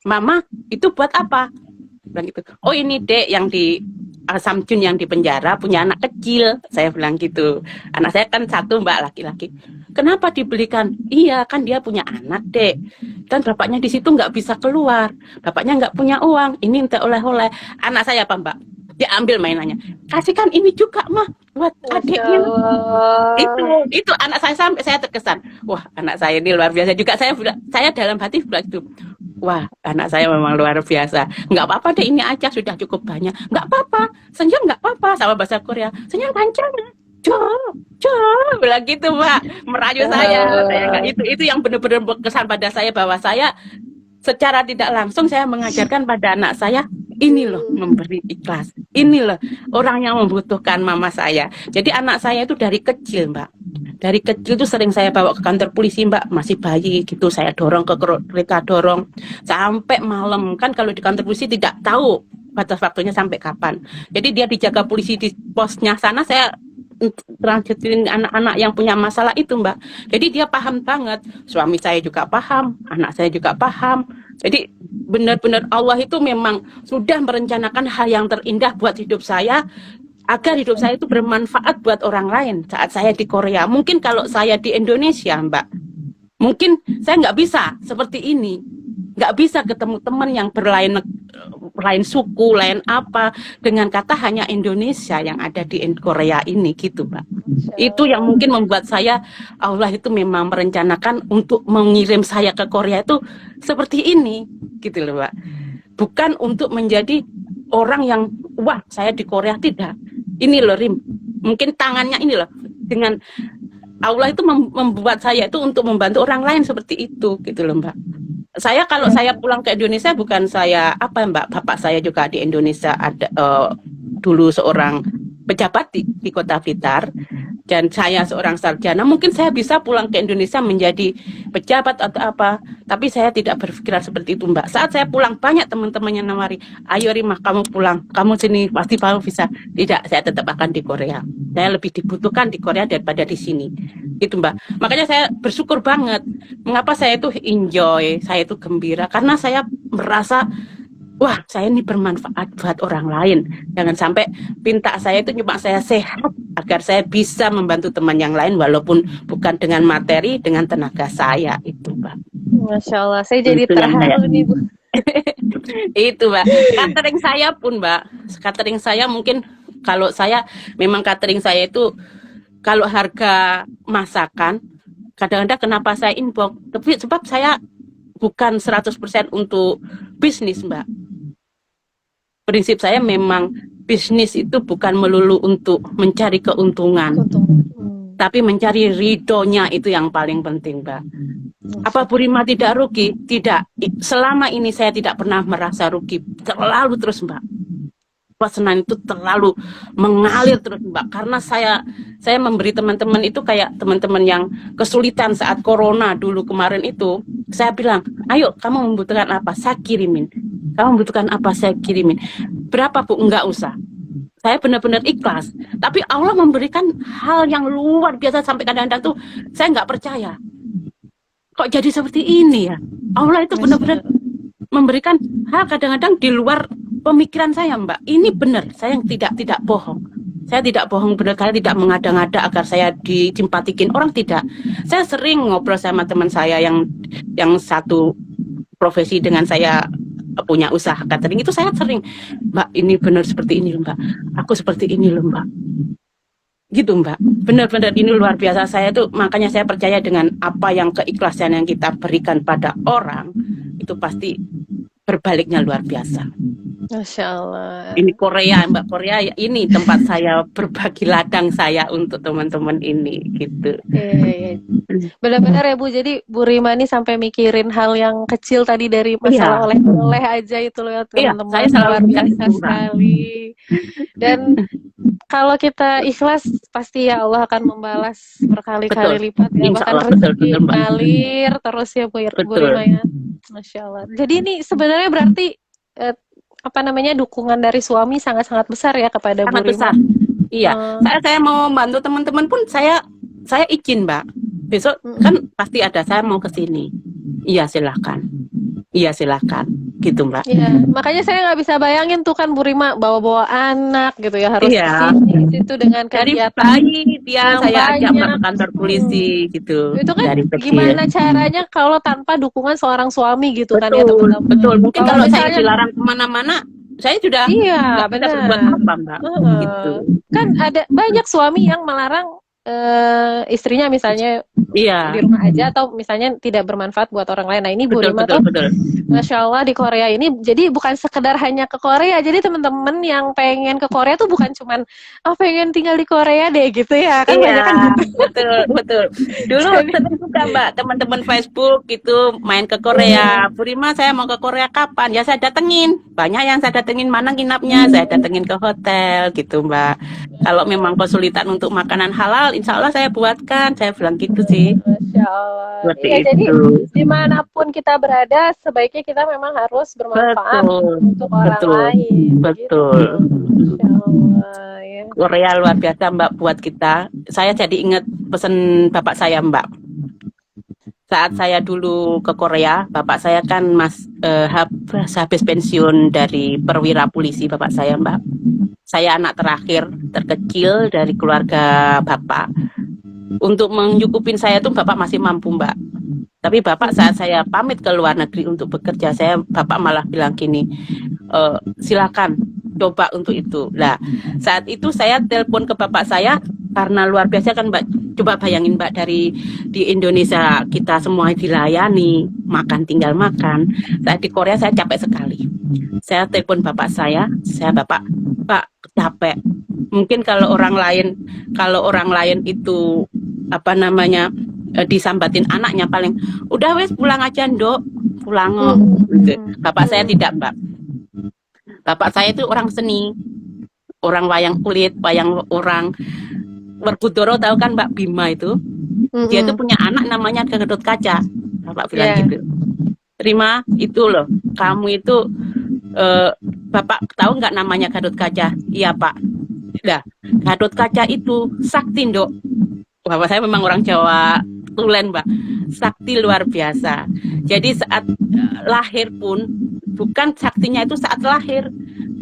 Mama itu buat apa? Bilang gitu. Oh ini Dek yang di Samjun yang di penjara punya anak kecil. Saya bilang gitu. Anak saya kan satu Mbak, laki-laki. Kenapa dibelikan? Iya kan dia punya anak Dek. Dan bapaknya di situ nggak bisa keluar. Bapaknya nggak punya uang. Ini untuk oleh-oleh. Anak saya apa Mbak? Dia ambil mainannya. Kasihkan ini juga mah buat adiknya. Itu anak saya sampai saya terkesan. Wah anak saya ini luar biasa juga. Saya dalam hati bilang itu. Wah, anak saya memang luar biasa. Nggak apa-apa deh, ini aja sudah cukup banyak. Nggak apa-apa, senyum nggak apa-apa. Sama bahasa Korea, senyum kencang. Jo, jo, bilang gitu, Mbak. Merayu saya nggak itu yang benar-benar berkesan pada saya bahwa saya secara tidak langsung saya mengajarkan pada anak saya, ini loh memberi ikhlas. Ini loh orang yang membutuhkan mama saya. Jadi anak saya itu dari kecil, Mbak. Dari kecil tuh sering saya bawa ke kantor polisi, Mbak, masih bayi gitu, saya dorong ke kereta dorong sampai malam. Kan kalau di kantor polisi tidak tahu batas waktunya sampai kapan. Jadi dia dijaga polisi di posnya sana, saya lanjutin anak-anak yang punya masalah itu, Mbak. Jadi dia paham banget. Suami saya juga paham, anak saya juga paham. Jadi benar-benar Allah itu memang sudah merencanakan hal yang terindah buat hidup saya, agar hidup saya itu bermanfaat buat orang lain saat saya di Korea. Mungkin kalau saya di Indonesia, Mbak, mungkin saya nggak bisa seperti ini. Nggak bisa ketemu teman yang lain suku, lain apa, dengan kata hanya Indonesia yang ada di Korea ini gitu, Mbak. Itu yang mungkin membuat saya, Allah itu memang merencanakan untuk mengirim saya ke Korea itu seperti ini, gitu loh, Mbak. Bukan untuk menjadi orang yang, wah saya di Korea, tidak. Ini loh, Rim, mungkin tangannya ini loh, dengan Allah itu membuat saya itu untuk membantu orang lain seperti itu, gitu loh, Mbak. Saya kalau saya pulang ke Indonesia, bukan saya apa, Mbak, bapak saya juga di Indonesia ada dulu seorang pejabat di Kota Blitar, dan saya seorang sarjana. Mungkin saya bisa pulang ke Indonesia menjadi pejabat atau apa, tapi saya tidak berpikiran seperti itu, Mbak. Saat saya pulang, banyak teman-teman yang nawari, ayo Rimah, kamu pulang, kamu sini pasti kamu bisa. Tidak, saya tetap akan di Korea. Saya lebih dibutuhkan di Korea daripada di sini, itu, Mbak. Makanya saya bersyukur banget. Mengapa saya itu enjoy, saya itu gembira, karena saya merasa, wah, saya ini bermanfaat buat orang lain. Jangan sampai pinta saya itu cuma saya sehat, agar saya bisa membantu teman yang lain, walaupun bukan dengan materi, dengan tenaga saya, itu, Mbak. Masya Allah, saya jadi Itu yang terharu nih, Bu. itu, Mbak. Catering saya pun, Mbak. Catering saya mungkin, kalau saya, memang catering saya itu, kalau harga masakan, kadang-kadang kenapa saya inbox, tapi sebab saya bukan 100% untuk bisnis, Mbak. Prinsip saya memang bisnis itu bukan melulu untuk mencari keuntungan, tapi mencari ridhonya, itu yang paling penting, Mbak. Apa Bu Rima tidak rugi? Tidak. Selama ini saya tidak pernah merasa rugi. Terlalu terus, Mbak. Pesanan itu terlalu mengalir terus, Mbak. Karena saya memberi teman-teman itu, kayak teman-teman yang kesulitan saat corona dulu kemarin itu, saya bilang, ayo kamu membutuhkan apa, saya kirimin. Kamu membutuhkan apa, saya kirimin. Berapa, Bu? Enggak usah. Saya benar-benar ikhlas. Tapi Allah memberikan hal yang luar biasa, sampai kadang-kadang tuh saya nggak percaya. Kok jadi seperti ini ya? Allah itu benar-benar memberikan hal kadang-kadang di luar pemikiran saya, Mbak. Ini benar, saya yang tidak bohong. Saya tidak bohong, benar, saya tidak mengada-ngada agar saya disimpatikin orang, tidak. Saya sering ngobrol sama teman saya yang satu profesi dengan saya, punya usaha catering, itu saya sering, Mbak, ini benar seperti ini loh, Mbak. Aku seperti ini loh, Mbak. Gitu, Mbak. Benar-benar ini luar biasa. Saya tuh, makanya saya percaya dengan apa yang keikhlasan yang kita berikan pada orang, itu pasti berbaliknya luar biasa. Masya Allah. Ini Korea, Mbak. Korea ini tempat saya berbagi ladang saya untuk teman-teman ini, gitu. Iya. Benar-benar ya, Bu. Jadi Bu Rima ini sampai mikirin hal yang kecil tadi, dari masalah oleh-oleh aja itu loh ya, teman-teman. Saya selalu luar biasa sekali. Dan kalau kita ikhlas, pasti ya Allah akan membalas berkali-kali lipat ya. Bahkan rezeki ngalir terus ya, Bu Rima ya. Masya Allah. Jadi ini sebenarnya berarti dukungan dari suami sangat-sangat besar ya kepada Bu Rima. Besar. Iya. Saya mau bantu teman-teman pun saya izin, Mbak. Besok kan pasti ada, saya mau ke sini. Iya, silakan. Iya, silakan. Gitu, Mbak. Iya, makanya saya nggak bisa bayangin tuh kan Bu Rima bawa-bawa anak gitu ya, harus kesini situ dengan kegiatan. Dari bayi dia saya ajak ke kantor polisi gitu. Itu kan gimana caranya kalau tanpa dukungan seorang suami gitu, kan ya, teman-teman. Betul. Mungkin kalau saya dilarang kemana-mana, saya sudah benar. Buat apa, Mbak? Gitu. Kan ada banyak suami yang melarang istrinya misalnya Iya, di rumah aja atau misalnya tidak bermanfaat buat orang lain. Nah ini Bu betul Rima betul tuh betul. Masya Allah di Korea ini jadi bukan sekedar hanya ke Korea. Jadi teman-teman yang pengen ke Korea tuh bukan cuman pengen tinggal di Korea deh gitu ya. Kan Iya, banyak kan gitu. betul, betul. Dulu Jadi, sering juga Mbak, teman-teman Facebook gitu main ke Korea. Bu Rima, saya mau ke Korea kapan? Ya saya datengin. Banyak yang saya datengin, mana nginapnya, saya datengin ke hotel gitu Mbak. Kalau memang kesulitan untuk makanan halal, insya Allah saya buatkan. Saya bilang gitu sih. Masya Allah. Seperti Iya, jadi itu. dimanapun kita berada, sebaiknya kita memang harus bermanfaat Betul, untuk orang betul, lain, gitu. betul. Masya Allah, ya. Korea luar biasa Mbak buat kita. Saya jadi ingat pesan bapak saya Mbak. Saat saya dulu ke Korea, bapak saya kan habis pensiun dari perwira polisi bapak saya Mbak. Saya anak terakhir, terkecil dari keluarga bapak. Untuk menyukupin saya tuh bapak masih mampu Mbak. Tapi bapak saat saya pamit ke luar negeri untuk bekerja, bapak malah bilang gini, silakan coba untuk itu. Nah, saat itu saya telepon ke bapak saya karena luar biasa kan Mbak. Coba bayangin Mbak di Indonesia kita semua dilayani, makan tinggal makan. Saat di Korea saya capek sekali. Saya telepon bapak saya Bapak, Pak capek. Mungkin kalau orang lain itu apa namanya disambatin anaknya paling udah wes pulang aja Ndok, pulang oh. Gitu. Bapak saya tidak Mbak. Bapak saya itu orang seni, orang wayang kulit, wayang orang. Werkudara tahu kan Mbak Bima itu? Dia itu punya anak namanya Gatot Kaca. Bapak bilang gitu. Terima itu loh, kamu itu Bapak tahu nggak namanya Gatot Kaca? Iya Pak. Nah, Gatot Kaca itu sakti Ndok. Bapak saya memang orang Jawa tulen Mbak. Sakti luar biasa. Jadi saat lahir pun bukan saktinya itu saat lahir,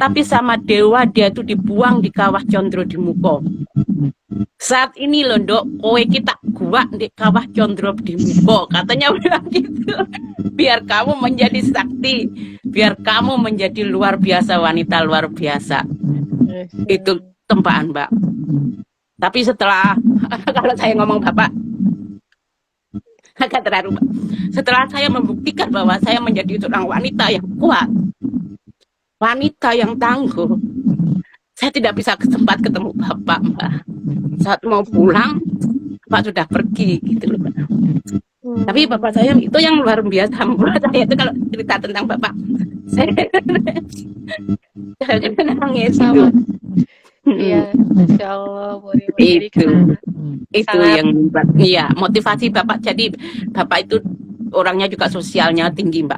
tapi sama dewa dia itu dibuang di kawah Condro di Muko. Saat ini loh Ndok, kowe kita gua di kawah Condro di Muko, katanya bilang gitu. Biar kamu menjadi sakti, biar kamu menjadi luar biasa, wanita luar biasa. Itu tempaan Mbak. Tapi setelah kalau saya ngomong Bapak agak terharu Mbak. Setelah saya membuktikan bahwa saya menjadi seorang wanita yang kuat, wanita yang tangguh, saya tidak bisa sempat ketemu Bapak Mbak. Saat mau pulang, Bapak sudah pergi gitu loh Mbak. Tapi Bapak saya itu yang luar biasa buat saya itu kalau cerita tentang Bapak. Saya nangis gitu. Iya, Masya Allah, Bu Rima. Itu yang iya motivasi Bapak. Jadi Bapak itu orangnya juga sosialnya tinggi Mbak,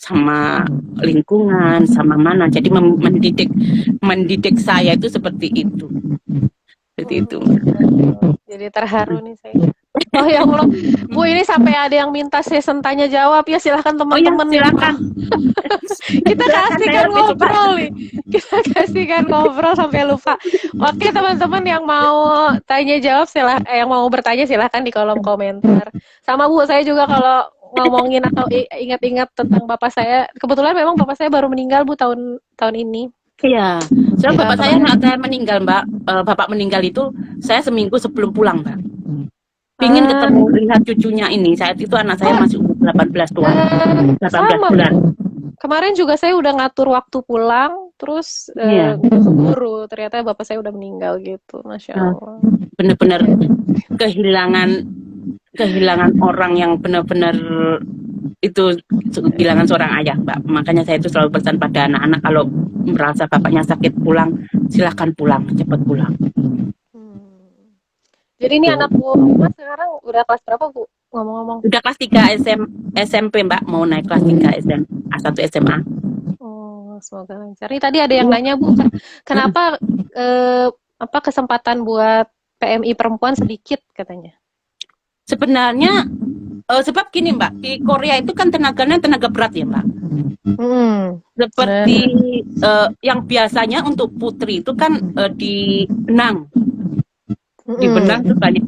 sama lingkungan, sama mana. Jadi mendidik saya itu seperti itu. Seperti itu. Jadi terharu nih saya. Oh ya Allah, Bu ini sampai ada yang minta season tanya jawab ya, silahkan teman-teman. Oh ya, silakan. Kita kasihkan ngobrol nih. Kita kasihkan ngobrol sampai lupa. Oke teman-teman yang mau tanya jawab yang mau bertanya silahkan di kolom komentar. Sama Bu, saya juga kalau ngomongin atau ingat-ingat tentang bapak saya, kebetulan memang bapak saya baru meninggal Bu tahun ini. Iya, soalnya bapak saya saya meninggal Mbak. Bapak meninggal itu saya seminggu sebelum pulang Mbak. Pingin ketemu lihat cucunya ini. Saat itu anak saya masih umur 18 tahun. 18 bulan. Kemarin juga saya udah ngatur waktu pulang, terus keburu ternyata bapak saya udah meninggal gitu, Masya Allah. Benar-benar kehilangan orang yang benar-benar itu kehilangan seorang ayah Mbak. Makanya saya itu selalu pesan pada anak-anak kalau merasa bapaknya sakit pulang, silahkan pulang, cepat pulang. Jadi ini anak Bu Mas sekarang udah kelas berapa Bu? Ngomong-ngomong. Udah kelas 3 SMP Mbak, mau naik kelas 3 1 SMA. Oh, semoga lancar. Ini tadi ada yang nanya Bu, kenapa kesempatan buat PMI perempuan sedikit katanya? Sebenarnya sebab gini Mbak, di Korea itu kan tenaganya tenaga berat ya Mbak. Seperti yang biasanya untuk putri itu kan di benang. Di benang itu banyak.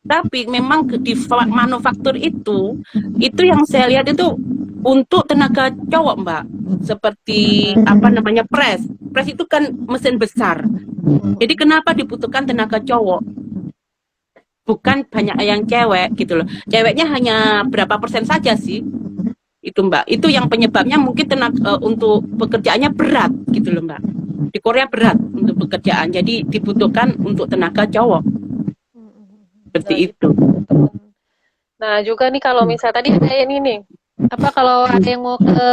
Tapi memang di manufaktur itu yang saya lihat itu untuk tenaga cowok Mbak. Seperti apa namanya press. Press itu kan mesin besar. Jadi kenapa dibutuhkan tenaga cowok? bukan banyak yang cewek gitu loh. Ceweknya hanya berapa persen saja sih itu Mbak. Itu yang penyebabnya mungkin untuk pekerjaannya berat gitu loh Mbak. Di Korea berat untuk pekerjaan, jadi dibutuhkan untuk tenaga cowok seperti Nah, itu. gitu. Nah, juga nih kalau misalnya tadi ada ini nih, apa kalau ada yang mau ke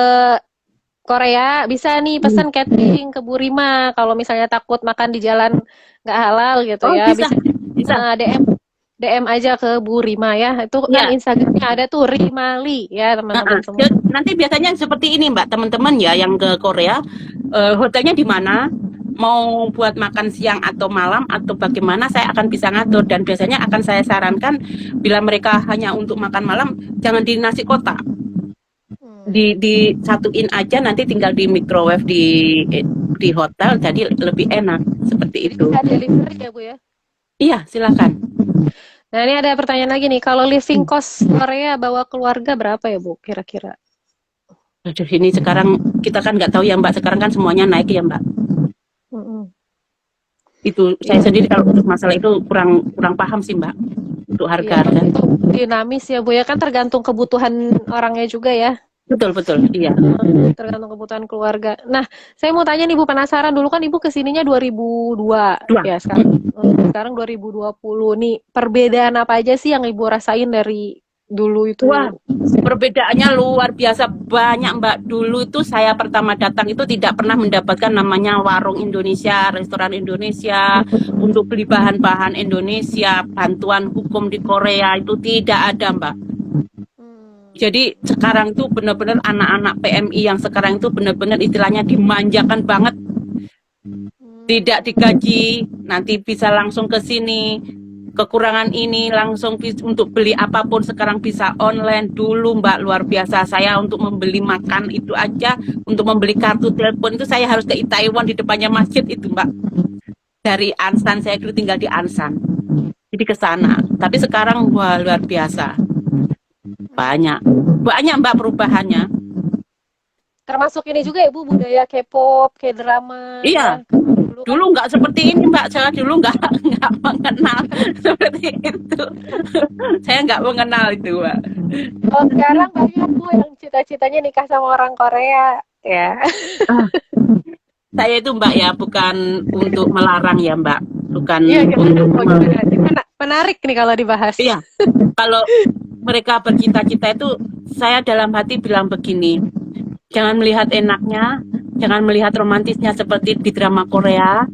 Korea, bisa nih Hmm. pesan catering ke Bu Rima. Kalau misalnya takut makan di jalan nggak halal gitu Oh ya, bisa, bisa bisa. DM aja ke Bu Rima ya. Itu kan Ya, Instagramnya ada tuh Rimali ya teman-teman semua. nanti biasanya seperti ini Mbak, teman-teman ya yang ke Korea, hotelnya di mana, mau buat makan siang atau malam atau bagaimana saya akan bisa ngatur dan biasanya akan saya sarankan bila mereka hanya untuk makan malam jangan di nasi kotak. Disatuin aja nanti tinggal di microwave di hotel jadi lebih enak seperti Jadi itu. bisa delivery ya Bu ya. Iya, silakan. Nah ini ada pertanyaan lagi nih, kalau living cost Korea bawa keluarga berapa ya Bu kira-kira? Aduh, ini sekarang kita kan nggak tahu ya Mbak, sekarang kan semuanya naik ya Mbak. Mm-mm. Itu saya Iya, sendiri kalau untuk masalah itu kurang kurang paham sih Mbak untuk iya harga-harga. pasti itu dinamis ya Bu ya, kan tergantung kebutuhan orangnya juga ya. Betul betul, iya. Tergantung kebutuhan keluarga. Nah, saya mau tanya nih Bu, penasaran dulu kan Ibu kesininya 2002 Dua. ya sekarang 2020 nih. Perbedaan apa aja sih yang Ibu rasain dari dulu Wah, itu? perbedaannya luar biasa banyak Mbak. Dulu itu saya pertama datang itu tidak pernah mendapatkan namanya warung Indonesia, restoran Indonesia, untuk beli bahan-bahan Indonesia, bantuan hukum di Korea itu tidak ada Mbak. Hmm. Jadi sekarang itu benar-benar anak-anak PMI yang sekarang itu benar-benar istilahnya dimanjakan banget, tidak digaji, nanti bisa langsung ke sini. Kekurangan ini langsung untuk beli apapun sekarang bisa online. Dulu Mbak luar biasa, saya untuk membeli makan itu aja, untuk membeli kartu telepon itu saya harus ke Itaewon di depannya masjid itu Mbak. Dari Ansan, saya dulu tinggal di Ansan. Jadi ke sana. Tapi sekarang wah luar biasa. Banyak. Banyak Mbak perubahannya. Termasuk ini juga ya Bu, budaya K-pop, K-drama Iya, ya. Dulu kan dulu nggak seperti ini Mbak. Saya dulu nggak mengenal seperti itu. Saya nggak mengenal itu Mbak. kalau sekarang banyak Bu yang cita-citanya nikah sama orang Korea ya. Saya itu Mbak ya bukan untuk melarang ya Mbak, bukan Iya, untuk gimana? Gimana? Menarik nih kalau dibahas. iya, kalau mereka bercita-cita itu saya dalam hati bilang begini, jangan melihat enaknya, jangan melihat romantisnya seperti di drama Korea.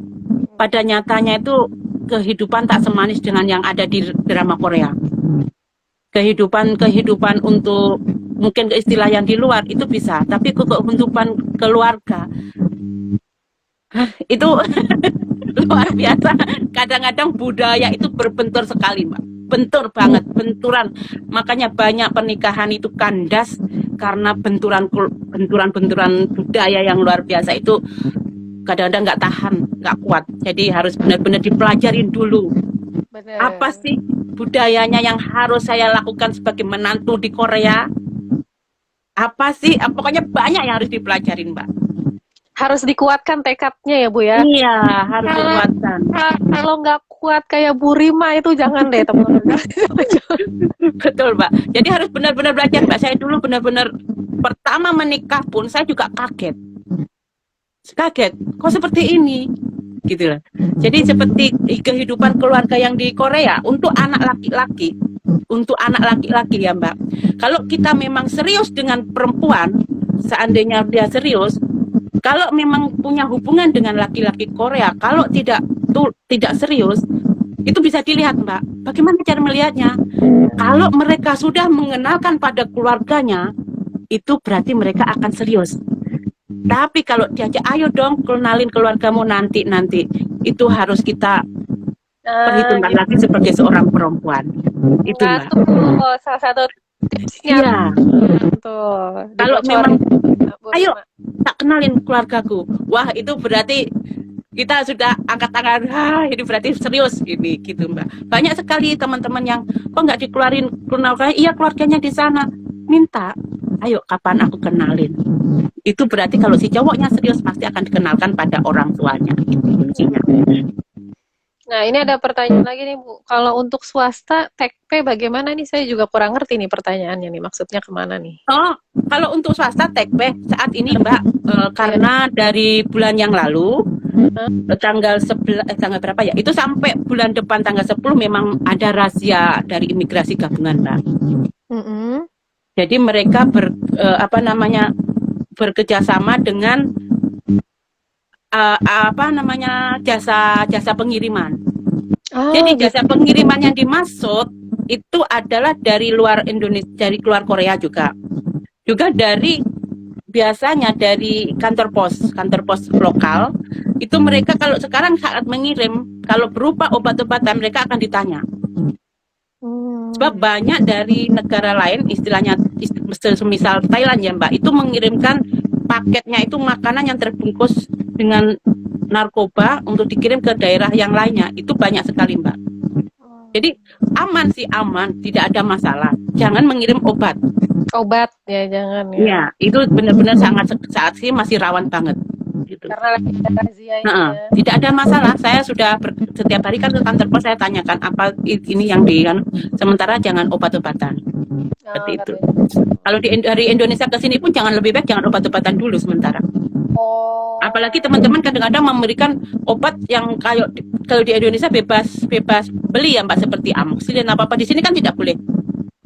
Pada nyatanya itu kehidupan tak semanis dengan yang ada di drama Korea. Kehidupan untuk mungkin istilah yang di luar itu bisa, tapi kehidupan keluarga itu luar biasa. Kadang-kadang budaya itu berbentur sekali Mbak, bentur banget, benturan. Makanya banyak pernikahan itu kandas karena benturan budaya yang luar biasa itu. Kadang-kadang nggak tahan, nggak kuat. Jadi harus benar-benar dipelajarin dulu apa Bener. sih budayanya yang harus saya lakukan sebagai menantu di Korea. Apa sih, pokoknya banyak yang harus dipelajarin Mbak. Harus dikuatkan tekadnya ya Bu ya. Iya, harus Kalau dikuatkan. kalau nggak kuat kayak Bu Rima itu jangan deh teman-teman. Betul, Mbak. Jadi harus benar-benar belajar, Mbak. Saya dulu benar-benar pertama menikah pun saya juga kaget. Kaget, kok seperti ini? Gitu lah. Jadi seperti kehidupan keluarga yang di Korea untuk anak laki-laki. Untuk anak laki-laki ya, Mbak. Kalau kita memang serius dengan perempuan, seandainya dia serius, kalau memang punya hubungan dengan laki-laki Korea, kalau tidak serius, itu bisa dilihat Mbak. Bagaimana cara melihatnya? Kalau mereka sudah mengenalkan pada keluarganya, itu berarti mereka akan serius. Tapi kalau diajak, ayo dong kenalin keluargamu nanti, itu harus kita perhitungkan Gitu. lagi sebagai seorang perempuan. Itu Nah, Mbak. tuh salah satu tipsnya Iya. tuh Kalau memang, dibocorin Bu ayo Rima. tak kenalin keluargaku. Wah, itu berarti kita sudah angkat tangan. Ini berarti serius ini gitu Mbak. Banyak sekali teman-teman yang kok nggak dikeluarin keluarganya. Iya, keluarganya di sana. Minta, ayo kapan aku kenalin. Itu berarti kalau si cowoknya serius pasti akan dikenalkan pada orang tuanya. Itu kuncinya. Nah, ini ada pertanyaan lagi nih, Bu. Kalau untuk swasta, TKP bagaimana nih? Saya juga kurang ngerti nih pertanyaannya nih. Maksudnya kemana nih? Oh, kalau untuk swasta TKP saat ini Mbak, Iya. karena dari bulan yang lalu Hah? tanggal 11 tanggal berapa ya? Itu sampai bulan depan tanggal 10 memang ada razia dari imigrasi gabungan, Mbak. Mm-mm. Jadi mereka apa namanya bekerja sama dengan apa namanya jasa pengiriman. Oh, Jadi gitu. jasa pengiriman yang dimaksud itu adalah dari luar Indonesia, dari luar Korea juga. Juga dari biasanya dari kantor pos lokal, itu mereka kalau sekarang saat mengirim, kalau berupa obat-obatan mereka akan ditanya. Sebab Hmm. banyak dari negara lain, istilahnya misal Thailand ya Mbak, itu mengirimkan paketnya itu makanan yang terbungkus dengan narkoba untuk dikirim ke daerah yang lainnya. Itu banyak sekali Mbak. Jadi aman sih, aman, tidak ada masalah. Jangan mengirim obat. Obat ya, jangan ya. Iya, itu benar-benar sangat saat sih masih rawan banget. Gitu. Karena lagi ada razia ini Nah, ya. tidak ada masalah. Saya sudah setiap hari kan ke kantor pos saya tanyakan apa ini yang di kan. Sementara jangan obat-obatan. Nah, Seperti itu. katanya. Kalau dari Indonesia ke sini pun jangan lebih baik jangan obat-obatan dulu sementara. Apalagi Oh, teman-teman kadang-kadang memberikan obat yang kayak kalau di Indonesia bebas bebas beli ya Mbak seperti amoxicillin apa apa di sini kan tidak boleh.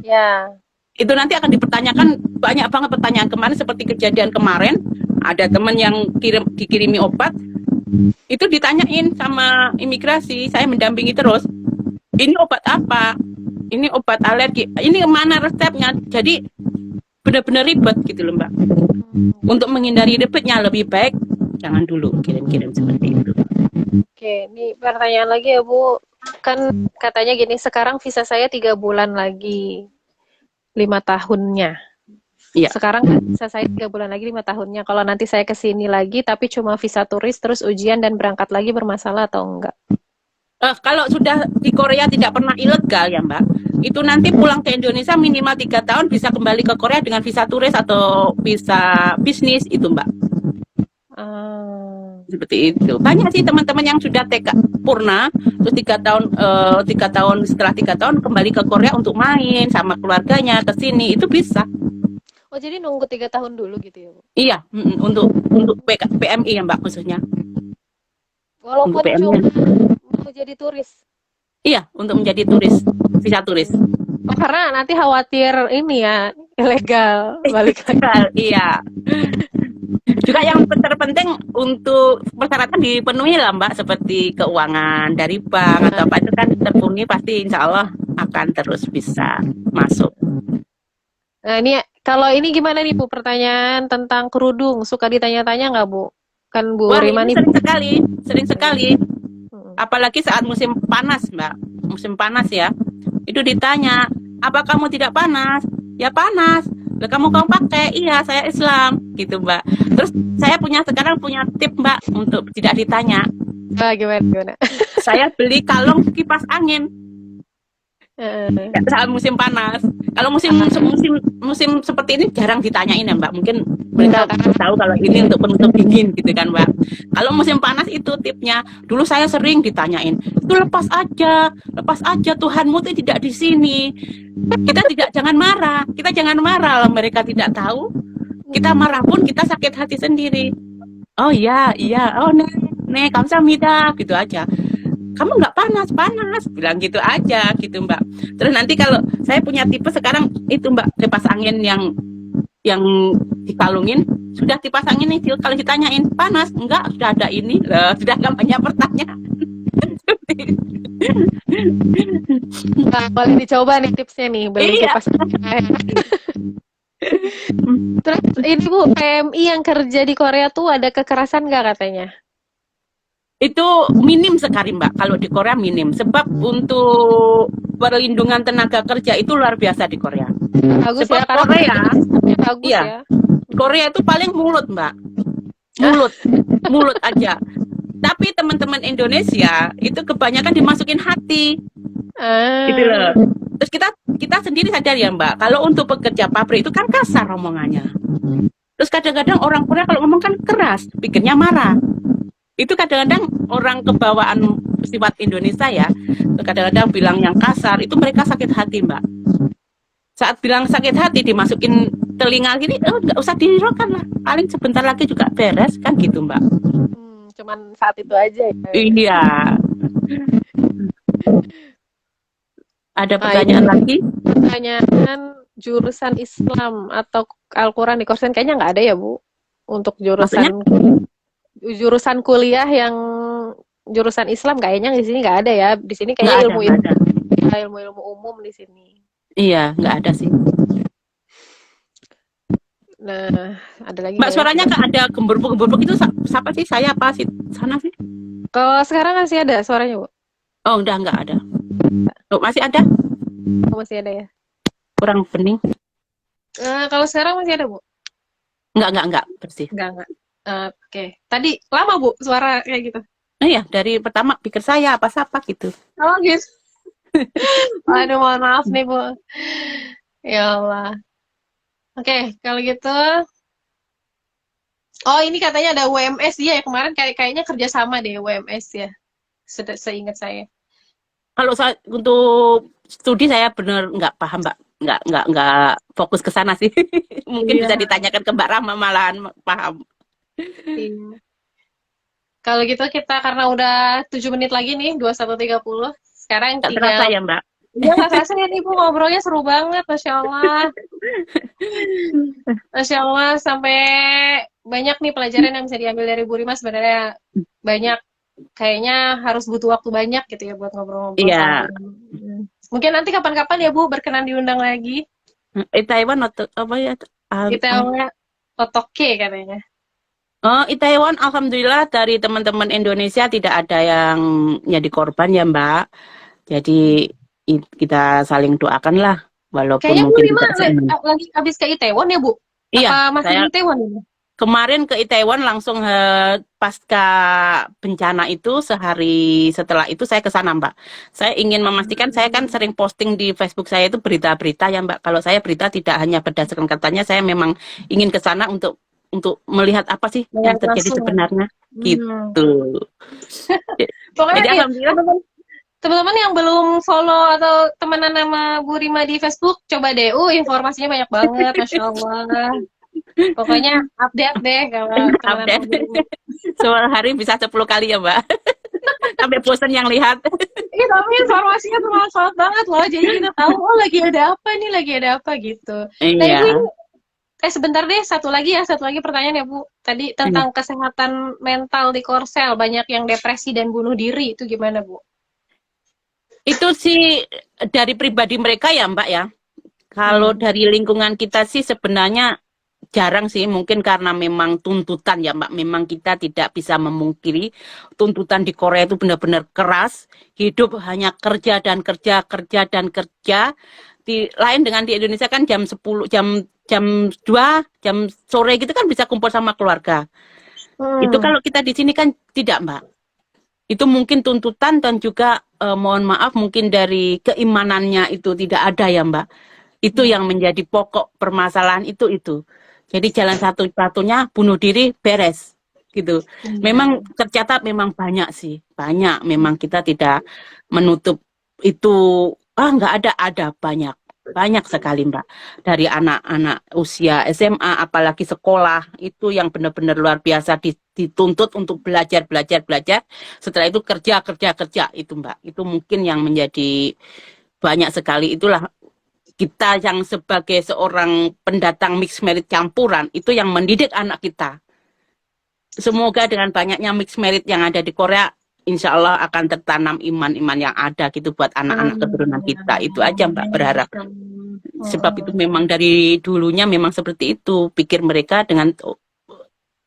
ya. Itu nanti akan dipertanyakan banyak banget pertanyaan kemarin seperti kejadian kemarin ada teman yang dikirimi obat itu ditanyain sama imigrasi saya mendampingi terus ini obat apa ini obat alergi ini mana resepnya jadi benar-benar ribet gitu loh Mbak untuk menghindari ribetnya lebih baik jangan dulu kirim-kirim seperti itu. Oke, ini pertanyaan lagi ya, Bu. Kan katanya gini, sekarang visa saya 3 bulan lagi, 5 tahunnya. Iya. Sekarang kan visa saya 3 bulan lagi, 5 tahunnya. Kalau nanti saya ke sini lagi, tapi cuma visa turis, terus ujian dan berangkat lagi bermasalah atau enggak? Kalau sudah di Korea tidak pernah ilegal ya Mbak, itu nanti pulang ke Indonesia minimal 3 tahun bisa kembali ke Korea dengan visa turis atau visa bisnis itu Mbak. Ah, Seperti itu. Banyak sih teman-teman yang sudah TK purna, terus 3 tahun 3 tahun setelah 3 tahun kembali ke Korea untuk main sama keluarganya ke sini itu bisa. oh jadi nunggu 3 tahun dulu gitu ya, Bu? Iya, untuk PMI ya Mbak khususnya. Untuk Walaupun cuma PMI. mau jadi turis. Iya, untuk menjadi turis, visa turis. Oh, karena nanti khawatir ini ya, ilegal balik lagi. Iya. Juga yang terpenting untuk persyaratan dipenuhi lah Mbak seperti keuangan dari bank atau apa itu kan terpenuhi pasti insya Allah akan terus bisa masuk. Nah, ini kalau ini gimana nih Bu pertanyaan tentang kerudung? Suka ditanya-tanya nggak Bu? Kan Bu Wah Rima ini nih. sering sekali, Hmm. apalagi saat musim panas Mbak, musim panas ya, itu ditanya, apa kamu tidak panas? Ya panas. Lah kamu pakai? Iya saya Islam gitu Mbak. Terus saya sekarang punya tip Mbak untuk tidak ditanya. Ah, gimana gimana? Saya beli kalung kipas angin. Heeh. Saat musim panas. Kalau musim seperti ini jarang ditanyain ya Mbak. Mungkin mereka tahu kalau ini untuk penutup dingin gitu kan Mbak. Kalau musim panas itu tipnya. Dulu saya sering ditanyain. Itu lepas aja Tuhanmu itu tidak di sini. Jangan marah. Kita jangan marah kalau mereka tidak tahu. Kita marah pun kita sakit hati sendiri. Oh iya. Oh nek kamsahamnida gitu aja. Kamu nggak panas bilang gitu aja gitu Mbak. Terus nanti kalau saya punya tipe sekarang itu Mbak kipas angin yang dikalungin sudah dipasangin nih kalau ditanyain panas enggak sudah ada ini loh sudah nggak banyak pertanyaan. Nah, boleh dicoba nih tipsnya nih beli Iya. kipas. Terus ini Bu PMI yang kerja di Korea tuh ada kekerasan nggak katanya? Itu minim sekali Mbak kalau di Korea minim sebab untuk perlindungan tenaga kerja itu luar biasa di Korea. Bagus sebab ya karena Korea bagus iya, ya. Korea itu paling mulut Mbak mulut aja tapi teman-teman Indonesia itu kebanyakan dimasukin hati gitu loh. Terus kita sendiri sadar ya Mbak kalau untuk pekerja pabrik itu kan kasar omongannya. Terus kadang-kadang orang Korea kalau ngomong kan keras pikirnya marah. Itu kadang-kadang orang kebawaan sifat Indonesia ya. Kadang-kadang bilang yang kasar, itu mereka sakit hati, Mbak. Saat bilang sakit hati, dimasukin telinga gini, nggak usah dihiraukan lah. Paling sebentar lagi juga beres, kan gitu, Mbak. Cuman saat itu aja ya. Iya. Ada Ah, pertanyaan lagi? Pertanyaan jurusan Islam atau Al-Quran di Korsen kayaknya nggak ada ya, Bu? Untuk Maksudnya? jurusan kuliah yang jurusan Islam kayaknya di sini nggak ada ya. Di sini Nggak kayaknya ada, nggak ada. ilmu-ilmu umum di sini. Iya, nggak ada sih. Nah, ada lagi Mbak, nggak ya? suaranya nggak ada gembur-gembur itu siapa sih? Saya apa sih? Sana sih? Kalau sekarang masih ada suaranya, Bu? Oh, udah nggak ada. Oh, masih ada? Oh, masih ada ya? Kurang bening. Kalau sekarang masih ada, Bu? Enggak, bersih. Enggak. Oke. Tadi lama, Bu, suara kayak gitu? Oh iya, dari pertama pikir saya apa-apa gitu. Oh, gitu. Aduh, mohon maaf nih, Bu. Ya Allah. Oke, kalau gitu. Oh, ini katanya ada UMS ya. Kemarin kayaknya kerjasama deh UMS ya. Seingat saya. Kalau saya untuk studi saya benar nggak paham, Mbak. Nggak fokus ke sana sih. Mungkin Iya. bisa ditanyakan ke Mbak Rahma malahan paham. Iya. Kalau gitu kita karena udah 7 menit lagi nih, 21.30. Sekarang Nggak terasa tinggal. ya, Mbak? Iya, nggak kerasa ya nih, Bu. Ngobrolnya seru banget, Masya Allah. Masya Allah, sampai banyak nih pelajaran yang bisa diambil dari Bu Rima. Sebenarnya banyak, kayaknya harus butuh waktu banyak gitu ya buat ngobrol-ngobrol sama Bu Iya. Rima. Mungkin nanti kapan-kapan ya Bu, berkenan diundang lagi. Taiwan atau apa ya? Kita otoke katanya. Taiwan, alhamdulillah dari teman-teman Indonesia tidak ada yang jadi korban ya, Mbak. Jadi kita saling doakan lah, walaupun Kayaknya Bu mungkin Rima tidak seiman. lagi habis ke Itaewon ya Bu? Iya, Apa masih saya di Itaewon ini? kemarin ke Itaewon langsung pasca bencana itu sehari setelah itu saya ke sana, Mbak. Saya ingin memastikan, saya kan sering posting di Facebook saya itu berita-berita ya, Mbak. Kalau saya berita tidak hanya berdasarkan katanya, saya memang ingin ke sana untuk melihat apa sih yang Melihat terjadi langsung. sebenarnya gitu. Pokoknya Jadi ya, alhamdulillah. teman-teman yang belum follow atau temenan sama Bu Rima di Facebook, coba deh. Informasinya banyak banget, Masya Allah. Pokoknya update deh kalau temenan sama Bu Update. Rima. Sehari bisa 10 kali ya, Mbak. Sampai bosan yang lihat. Iya, tapi informasinya bermanfaat banget loh. Jadi kita tahu, oh lagi ada apa gitu. Nah, Ibu Iya. ini, sebentar deh, satu lagi pertanyaan ya Bu. Tadi tentang kesehatan mental di Korsel, banyak yang depresi dan bunuh diri, itu gimana Bu? Itu sih dari pribadi mereka ya, Mbak ya. Kalau dari lingkungan kita sih sebenarnya jarang sih, mungkin karena memang tuntutan ya, Mbak. Memang kita tidak bisa memungkiri tuntutan di Korea itu benar-benar keras. Hidup hanya kerja dan kerja, kerja dan kerja. Lain dengan di Indonesia kan jam 10, jam 2, jam sore gitu kan bisa kumpul sama keluarga. Itu kalau kita di sini kan tidak, Mbak. Itu mungkin tuntutan dan juga mohon maaf mungkin dari keimanannya itu tidak ada ya, Mbak. Itu yang menjadi pokok permasalahan itu. Jadi jalan satu-satunya bunuh diri beres gitu. Memang tercatat memang banyak sih. Banyak memang kita tidak menutup itu nggak ada banyak. Banyak sekali, Mbak. Dari anak-anak usia SMA apalagi sekolah itu yang benar-benar luar biasa dituntut untuk belajar. Setelah itu kerja itu, Mbak. Itu mungkin yang menjadi banyak sekali. Itulah kita yang sebagai seorang pendatang mixed merit campuran itu yang mendidik anak kita. Semoga dengan banyaknya mixed merit yang ada di Korea, insya Allah akan tertanam iman-iman yang ada gitu buat anak-anak keturunan kita. Itu aja, Mbak, berharap. Sebab itu memang dari dulunya memang seperti itu. Pikir mereka dengan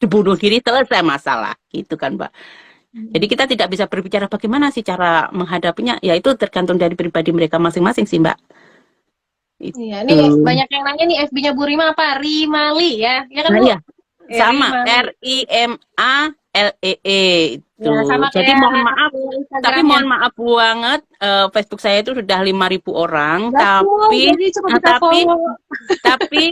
dibunuh diri selesai masalah. Gitu kan, Mbak. Jadi kita tidak bisa berbicara bagaimana sih cara menghadapinya. Ya itu tergantung dari pribadi mereka masing-masing sih, Mbak. Iya, nih banyak yang nanya nih FB-nya Bu Rima apa? Rimali ya. Ya kan, Bu? Iya. Sama RIMALEE itu. Ya, sama Jadi kayak mohon maaf, tapi Instagramnya. mohon maaf banget Facebook saya itu sudah 5.000 orang, Betul, jadi coba kita tapi follow. tapi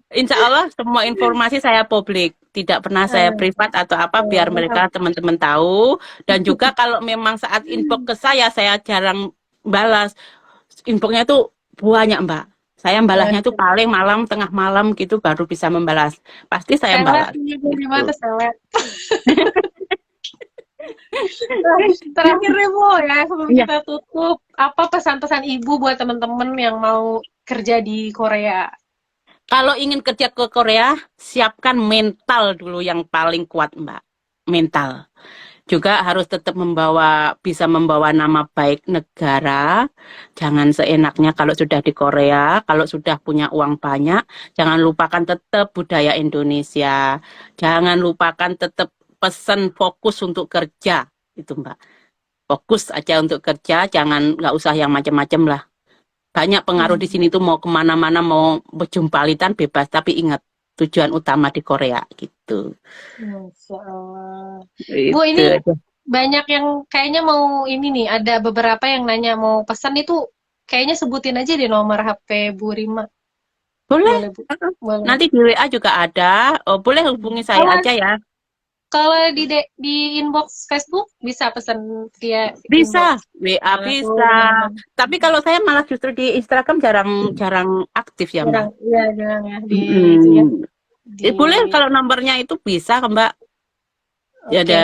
Insya Allah semua informasi saya publik, tidak pernah saya privat atau apa, biar mereka teman-teman tahu. Dan juga kalau memang saat inbox ke saya jarang balas. Inboxnya itu banyak Mbak. Saya balasnya itu paling malam, tengah malam gitu baru bisa membalas. Pasti saya Selet balas. nih, Bu, gimana Gitu. selet? Terakhir nih Bu ya, sebelum Iya. kita tutup, apa pesan-pesan Ibu buat teman-teman yang mau kerja di Korea? Kalau ingin kerja ke Korea, siapkan mental dulu yang paling kuat Mbak. Mental. Juga harus tetap bisa membawa nama baik negara. Jangan seenaknya kalau sudah di Korea, kalau sudah punya uang banyak, jangan lupakan tetap budaya Indonesia. Jangan lupakan tetap pesan fokus untuk kerja. Itu Mbak. Fokus aja untuk kerja, nggak usah yang macam-macam lah. Banyak pengaruh di sini tuh mau kemana-mana, mau berjumpalitan bebas, tapi ingat tujuan utama di Korea gitu. Masya Allah. Bu, Itu ini aja. banyak yang kayaknya mau ini nih, ada beberapa yang nanya mau pesan itu, kayaknya sebutin aja di nomor HP Bu Rima. Boleh. Boleh, Bu? Boleh. Nanti di WA juga ada. Oh, boleh hubungi saya Kalau aja ya. kalau di inbox Facebook bisa pesan via Bisa, inbox. WA Nah, bisa. tuh. Tapi kalau saya malah justru di Instagram jarang aktif ya, Mbak. Jarang, iya jarang ya di itu ya Mm. di. Boleh kalau nomornya itu bisa, Mbak. Ya Oke. ada.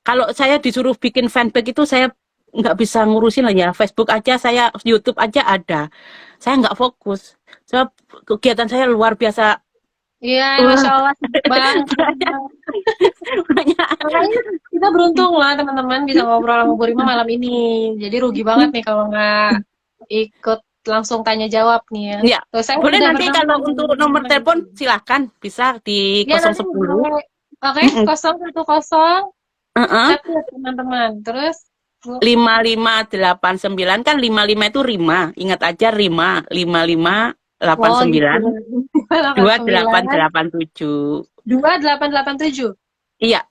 Kalau saya disuruh bikin fanpage itu saya nggak bisa ngurusin lah ya. Facebook aja saya, YouTube aja ada. Saya nggak fokus. Sebab kegiatan saya luar biasa. Iya, Wah, Masya Allah, sibuk banget. banyak, banyak. Makanya kita beruntung lah teman-teman bisa ngobrol sama Bu Rima malam ini. Jadi rugi banget nih kalau nggak ikut langsung tanya jawab nih ya. Ya, Tuh, saya boleh udah nanti bergabung kalau sama untuk Bu nomor Rima gitu. telepon silahkan bisa di Ya nanti 010. boleh. Oke, Mm-mm. 010 Heeh. satu teman-teman. Terus Bu, 5589 kan 55 itu Rima. Ingat aja Rima 5589 oh gitu. 89 2887. 2887. Iya.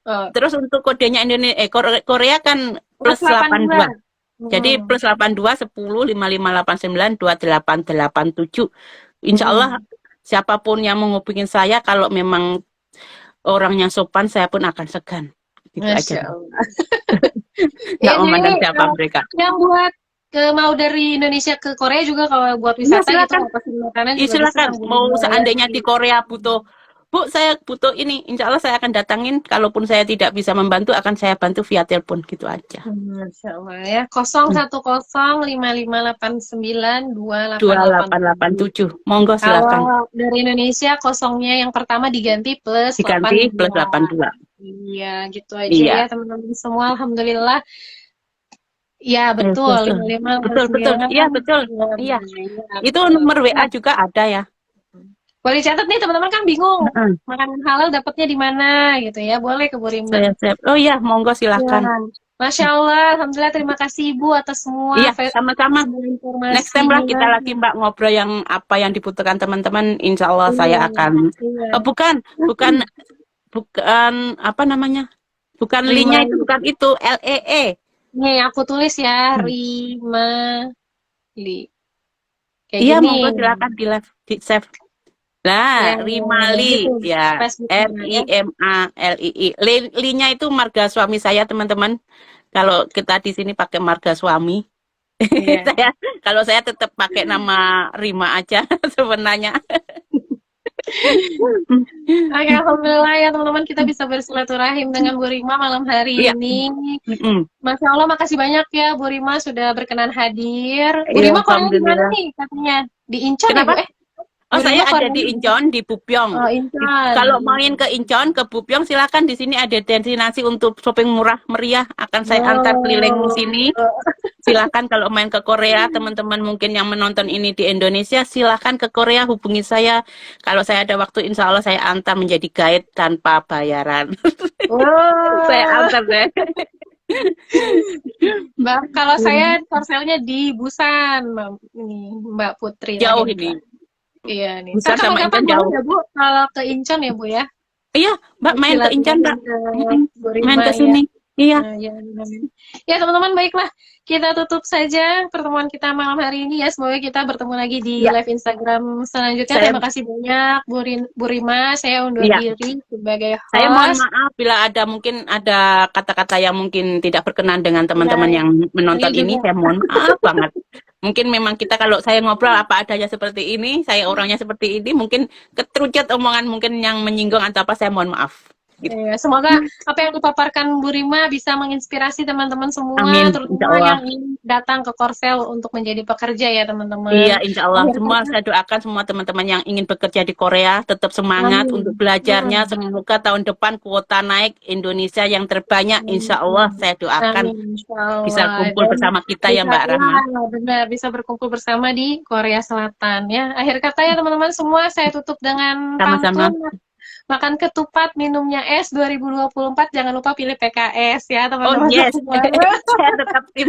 Oh, Terus untuk kodenya Indonesia Korea kan plus plus 82. 82. Jadi Hmm. plus 82 10 5589 2887. Insya Allah Hmm. siapapun yang menghubungi saya kalau memang orangnya sopan saya pun akan segan. Gitu aja. Masya Allah. Nggak Jadi memandang siapa mereka. yang buat mau dari Indonesia ke Korea juga kalau buat Iya wisata gitu silakan. mau pesen makanan Iya juga bisa silakan. sama Bu Mau Rima ya. seandainya di Korea butuh, Bu, saya butuh ini. Insya Allah saya akan datangin. Kalaupun saya tidak bisa membantu, akan saya bantu via telepon gitu aja. Masya Allah ya. 01055892887. 2887. Monggo Kalau silakan. dari Indonesia kosongnya yang pertama diganti plus Diganti plus 82. 82. Iya, gitu aja ya Iya. teman-teman semua. Alhamdulillah. Ya, betul. Betul. Betul, betul. 5589. Iya, betul. Iya. Ya, Itu betul. nomor WA Nah, juga ada ya. boleh catat nih teman-teman kan bingung. Heeh. Makanan halal dapatnya di mana gitu ya. Boleh ke Bu Rima. Saya siap. Oh iya, monggo Ya. silakan. Masya Allah, Alhamdulillah terima kasih Ibu atas semua Iya, sama-sama. Next time lah informasinya. kita lagi Mbak ngobrol yang apa yang dibutuhkan teman-teman. Insya Allah Iya, saya akan. iya. Bukan, bukan, bukan apa namanya? Bukan Rima, linknya itu, bukan itu. LEE. nih aku tulis ya, Hmm. Rima Li. Kayak Iya, gini. monggo silakan di live, di save. Ya, Nah, Rimali gitu. ya, Facebooknya ya. RIMALII. Linya itu marga suami saya, teman-teman. Kalau kita di sini pakai marga suami. Iya. Saya kalau saya tetap pakai nama Rima aja sebenarnya. Oke, Alhamdulillah ya teman-teman kita bisa bersilaturahim dengan Bu Rima malam hari Iya. ini. Mm-mm. Masya Allah, makasih banyak ya Bu Rima sudah berkenan hadir. Bu Iya, Rima Korea di mana alhamdulillah. nih katanya? Di Incheon ya Bu? Kenapa? Oh, Bu saya Rima ada Korea. di Incheon, di Bupyeong. Oh, Incheon. Kalau main ke Incheon, ke Bupyeong, silakan di sini ada destinasi untuk shopping murah meriah. Akan saya antar keliling sini. Silakan kalau main ke Korea, teman-teman mungkin yang menonton ini di Indonesia, silakan ke Korea, hubungi saya. Kalau saya ada waktu, insya Allah saya antar menjadi guide tanpa bayaran. Saya antar deh. Mbak, kalau saya parcelnya di Busan, Mbak Putri. Jauh Rahim. ini. Iya nih. Busan sama Kapan-kapan Incheon jauh. boleh ya Bu, kalau ke Incheon ya Bu ya. Iya, Mbak main ke Incheon, Mbak. Silaturahim ke Bu Rima Main ke ya. sini. Iya, Nah, ya, amin. Ya, teman-teman, baiklah. Kita tutup saja pertemuan kita malam hari ini ya. Semoga kita bertemu lagi di iya. live Instagram selanjutnya. Saya Terima kasih banyak, Bu Rima. Saya undur iya. diri sebagai Saya mohon host. maaf bila ada mungkin ada kata-kata yang mungkin tidak berkenan dengan Ya, teman-teman yang saya menonton ini. juga. Saya mohon maaf banget. Mungkin memang kita kalau saya ngobrol apa adanya seperti ini, saya orangnya seperti ini, mungkin keterucut omongan mungkin yang menyinggung atau apa, saya mohon maaf. Gitu. Ya, semoga apa yang dipaparkan Bu Rima bisa menginspirasi teman-teman semua, Amin, insya terutama Allah. yang ingin datang ke Korsel untuk menjadi pekerja ya, Iya, teman-teman. insya Allah. Akhir Semua kata, saya doakan semua teman-teman yang ingin bekerja di Korea tetap semangat untuk amin. belajarnya. Hmm. Semoga tahun depan kuota naik Indonesia yang terbanyak. Insya Allah Amin. saya doakan Amin, insya bisa Allah. kumpul Dan bersama kita ya bisa, Mbak ya, Rahma. benar, bisa berkumpul bersama di Korea Selatan ya. Akhir kata ya teman-teman semua, saya tutup dengan Sama-sama. pantun. Makan ketupat, minumnya es 2024. Jangan lupa pilih PKS ya Oh teman-teman yes, semua. saya tetap tim.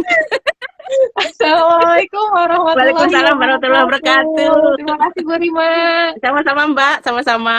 Assalamualaikum warahmatullahi Waalaikumsalam warahmatullahi wabarakatuh. wabarakatuh. Terima kasih Bu Rima. Sama-sama Mbak, sama-sama.